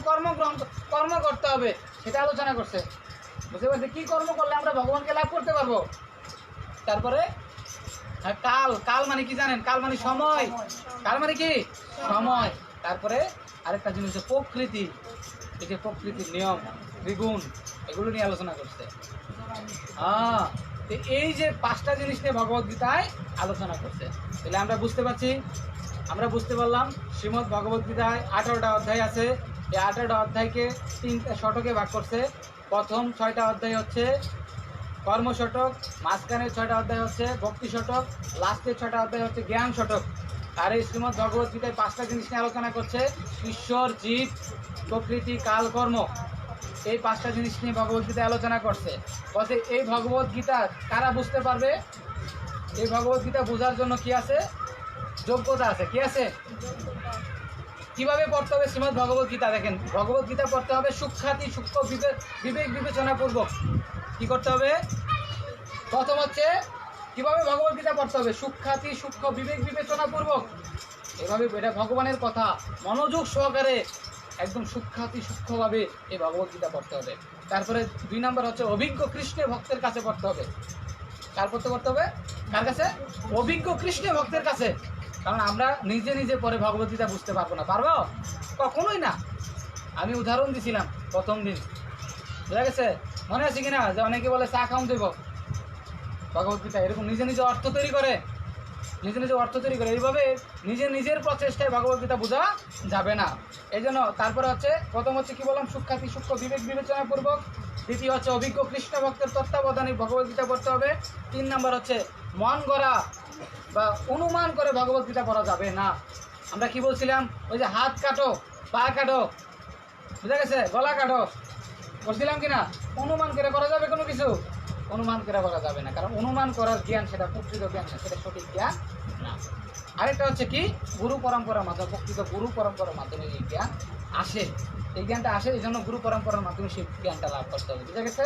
কর্ম করতে হবে সেটা আলোচনা করছে। বুঝতে পারছি কি কর্ম করলে আমরা ভগবানকে লাভ করতে পারবো। তারপরে কাল মানে কি জানেন? কাল মানে সময়। কাল মানে কি? সময়। তারপরে আরেকটা জিনিস হচ্ছে প্রকৃতি, এই যে প্রকৃতির নিয়ম, দ্বিগুণ, এগুলো নিয়ে আলোচনা করছে। এই যে পাঁচটা জিনিস নিয়ে ভগবত গীতায় আলোচনা করছে। তাহলে আমরা বুঝতে পারলাম শ্রীমদ্ ভগবত গীতায় 18টা অধ্যায় আছে। এই 18টা অধ্যায়কে 3টা শতকে ভাগ করছে। প্রথম 6টা অধ্যায় হচ্ছে কর্ম শতক, মাঝখানের 6টা অধ্যায় হচ্ছে ভক্তি শতক, লাস্টের 6টা অধ্যায় হচ্ছে জ্ঞান শতক। আর এই শ্রীমদ্ ভগবত গীতায় 5টা জিনিস নিয়ে আলোচনা করছে, ঈশ্বর, জীব, প্রকৃতি, কাল, কর্ম। এই 5টা জিনিস নিয়ে ভগবত গীতায় আলোচনা করছে। বলছে এই ভগবত গীতা কারা বুঝতে পারবে? এই ভগবত গীতা বোঝার জন্য কি আছে? যোগ্যতা আছে। কি আছে? কিভাবে পড়তে হবে শ্রীমদ্ ভগবত গীতা? দেখেন, ভগবত গীতা পড়তে হবে সূক্ষ্মাতি সূক্ষ্ম বিবেক বিবেচনাপূর্বক। কি করতে হবে? প্রথম হচ্ছে কিভাবে ভগবত গীতা পড়তে হবে? সূক্ষ্মাতি সূক্ষ্ম বিবেক বিবেচনাপূর্বক। এভাবে, এটা ভগবানের কথা, মনোযোগ সহকারে একদম সূক্ষ্মাতি সূক্ষ্মভাবে এই ভগবত গীতা পড়তে হবে। তারপরে 2 নম্বর হচ্ছে অভিজ্ঞ কৃষ্ণের ভক্তের কাছে পড়তে হবে। কার পড়তে হবে? কার কাছে? অভিজ্ঞ কৃষ্ণের ভক্তের কাছে। কারণ আমরা নিজে পরে ভগবত গীতা বুঝতে পারবো না। পারবো? কখনোই না। আমি উদাহরণ দিছিলাম প্রথম দিন, বুঝা গেছে? মনে আছে কিনা যে অনেকে বলে চা খাওয়ান দেব ভগবত গীতা, এরকম নিজে অর্থ তৈরি করে, এইভাবে নিজের প্রচেষ্টায় ভগবত গীতা বোঝা যাবে না। এই জন্য তারপরে হচ্ছে প্রথম হচ্ছে কি বললাম? সূক্ষ্মাতি সূক্ষ্ম বিবেক বিবেচনাপূর্বক। দ্বিতীয় হচ্ছে অভিজ্ঞ কৃষ্ণ ভক্তের তত্ত্বাবধানে ভগবত গীতা পড়তে হবে। 3 নম্বর হচ্ছে মন গড়া বা অনুমান করে ভগবত গীতা পড়া যাবে না। আমরা কি বলছিলাম? ওই যে হাত কাটো, পা কাটো, বুঝা গেছে, গলা কাটো, বলছিলাম কিনা? অনুমান করে করা যাবে কোনো কিছু? অনুমান করে করা যাবে না, কারণ অনুমান করার জ্ঞান সেটা প্রকৃত জ্ঞান না, সেটা সঠিক জ্ঞান না। আরেকটা হচ্ছে কি? গুরু পরম্পরার মাধ্যমে, প্রকৃত গুরু পরম্পরার মাধ্যমে এই জ্ঞান আসে। এই জ্ঞানটা আসে, এই জন্য গুরু পরম্পরার মাধ্যমে সেই জ্ঞানটা লাভ করতে হবে। বুঝা গেছে?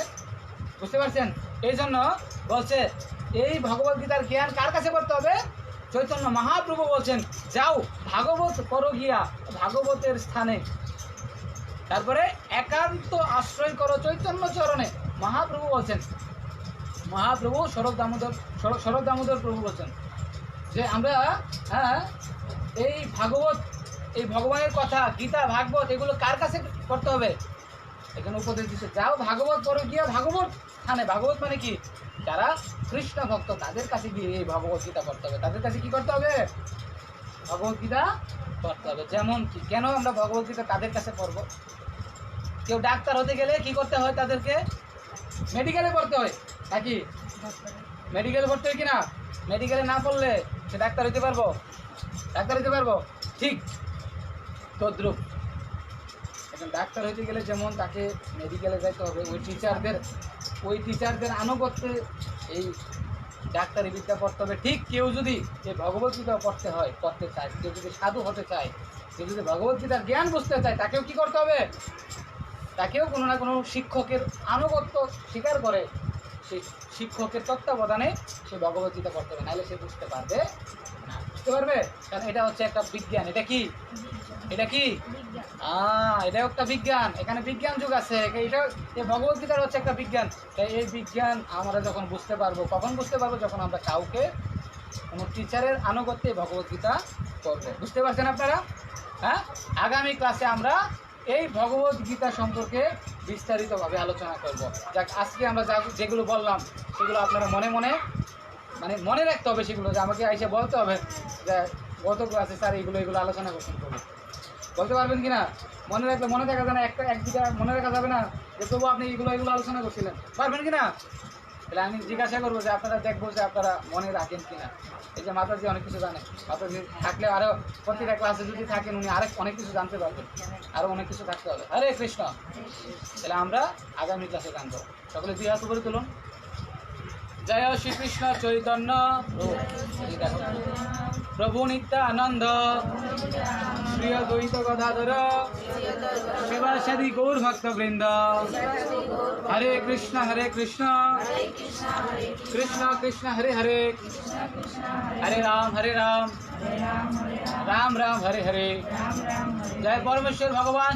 বুঝতে পারছেন? এই জন্য বলছে এই ভগবত গীতার জ্ঞান কার কাছে করতে হবে? চৈতন্য মহাপ্রভু বলছেন, যাও ভাগবত করো গিয়া ভাগবতের স্থানে। তারপরে একান্ত আশ্রয় করো চৈতন্য চরণে। মহাপ্রভু বলছেন, মহাপ্রভু শরৎ দামোদর প্রভু বলছেন যে আমরা এই ভগবানের কথা, গীতা, ভাগবত, এগুলো কার কাছে করতে হবে? এখানে উপদেশ দিচ্ছে, যাও ভাগবত করো গিয়া ভাগবত স্থানে। ভাগবত মানে কি? যারা কৃষ্ণ ভক্ত তাদের কাছে গিয়ে এই ভগবত গীতা পড়তে হবে। তাদের কাছে কি করতে হবে? ভগবত গীতা পড়তে হবে। যেমন কি, কেন আমরা ভগবত গীতা তাদের কাছে পড়বো? কেউ ডাক্তার হতে গেলে কি করতে হয়? তাদেরকে মেডিকেলে পড়তে হয় নাকি? মেডিকেলে পড়তে হয় কিনা? মেডিকেলে না পড়লে সে ডাক্তার হইতে পারবো? ঠিক তদ্রুপ এখন ডাক্তার হইতে গেলে যেমন তাকে মেডিকেলে যাইতে হবে, ওই টিচারদের আনুগত্যে এই ডাক্তারি বিদ্যা পড়তে হবে। ঠিক কেউ যদি এই ভগবদ্গীতা পড়তে চায়, কেউ যদি সাধু হতে চায়, কেউ যদি ভগবদ্গীতার জ্ঞান বুঝতে চায়, তাকেও কি করতে হবে? তাকেও কোনো না কোনো শিক্ষকের আনুগত্য স্বীকার করে সেই শিক্ষকের তত্ত্বাবধানে সে ভগবদ্গীতা পড়তে হবে, নাহলে সে বুঝতে পারবে না। বুঝতে পারবে? কারণ এটা হচ্ছে একটা বিজ্ঞান। এটা কি? এটা একটা বিজ্ঞান। এখানে বিজ্ঞান যুগ আছে। এটা এই ভগবদ্গীতার হচ্ছে একটা বিজ্ঞান। তাই এই বিজ্ঞান আমরা যখন বুঝতে পারবো, কখন বুঝতে পারবো? যখন আমরা কাউকে, কোনো টিচারের আনুগত্যে ভগবদ্গীতা পড়বো। বুঝতে পারছেন আপনারা? হ্যাঁ, আগামী ক্লাসে আমরা এই ভগবদ্গীতা সম্পর্কে বিস্তারিতভাবে আলোচনা করব। যাক, আজকে আমরা যেগুলো বললাম সেগুলো আপনারা মনে রাখতে হবে। সেগুলো যে আমাকে এসে বলতে হবে যে গত ক্লাসে স্যার এগুলো আলোচনা করছেন। বলতে পারবেন কিনা? মনে রাখলে মনে থাকা যায় না, এক দুটা মনে রাখা যাবে না যে তবু আপনি এগুলো আলোচনা করছিলেন। পারবেন কিনা? তাহলে আমি জিজ্ঞাসা করবো যে আপনারা দেখবো যে আপনারা মনে রাখেন কিনা। এই যে মাতাজি অনেক কিছু জানে, মাতাজি থাকলে আরও প্রতিটা ক্লাসে যদি থাকেন উনি আরেক অনেক কিছু জানতে পারবেন, আরও অনেক কিছু থাকতে হবে। হরে কৃষ্ণ। তাহলে আমরা আগামী ক্লাসে জানবো। সকলে দুই হাত উপরে তুলুন। জয় শ্রীকৃষ্ণ চৈতন্য প্রভু নিত্যানন্দ শ্রী দ্বৈত গদাধর শিবাসাদি গৌর ভক্তবৃন্দ। হরে কৃষ্ণ কৃষ্ণ কৃষ্ণ হরে হরে, হরে রাম রাম রাম হরে হরে। জয় পরমেশ্বর ভগবান।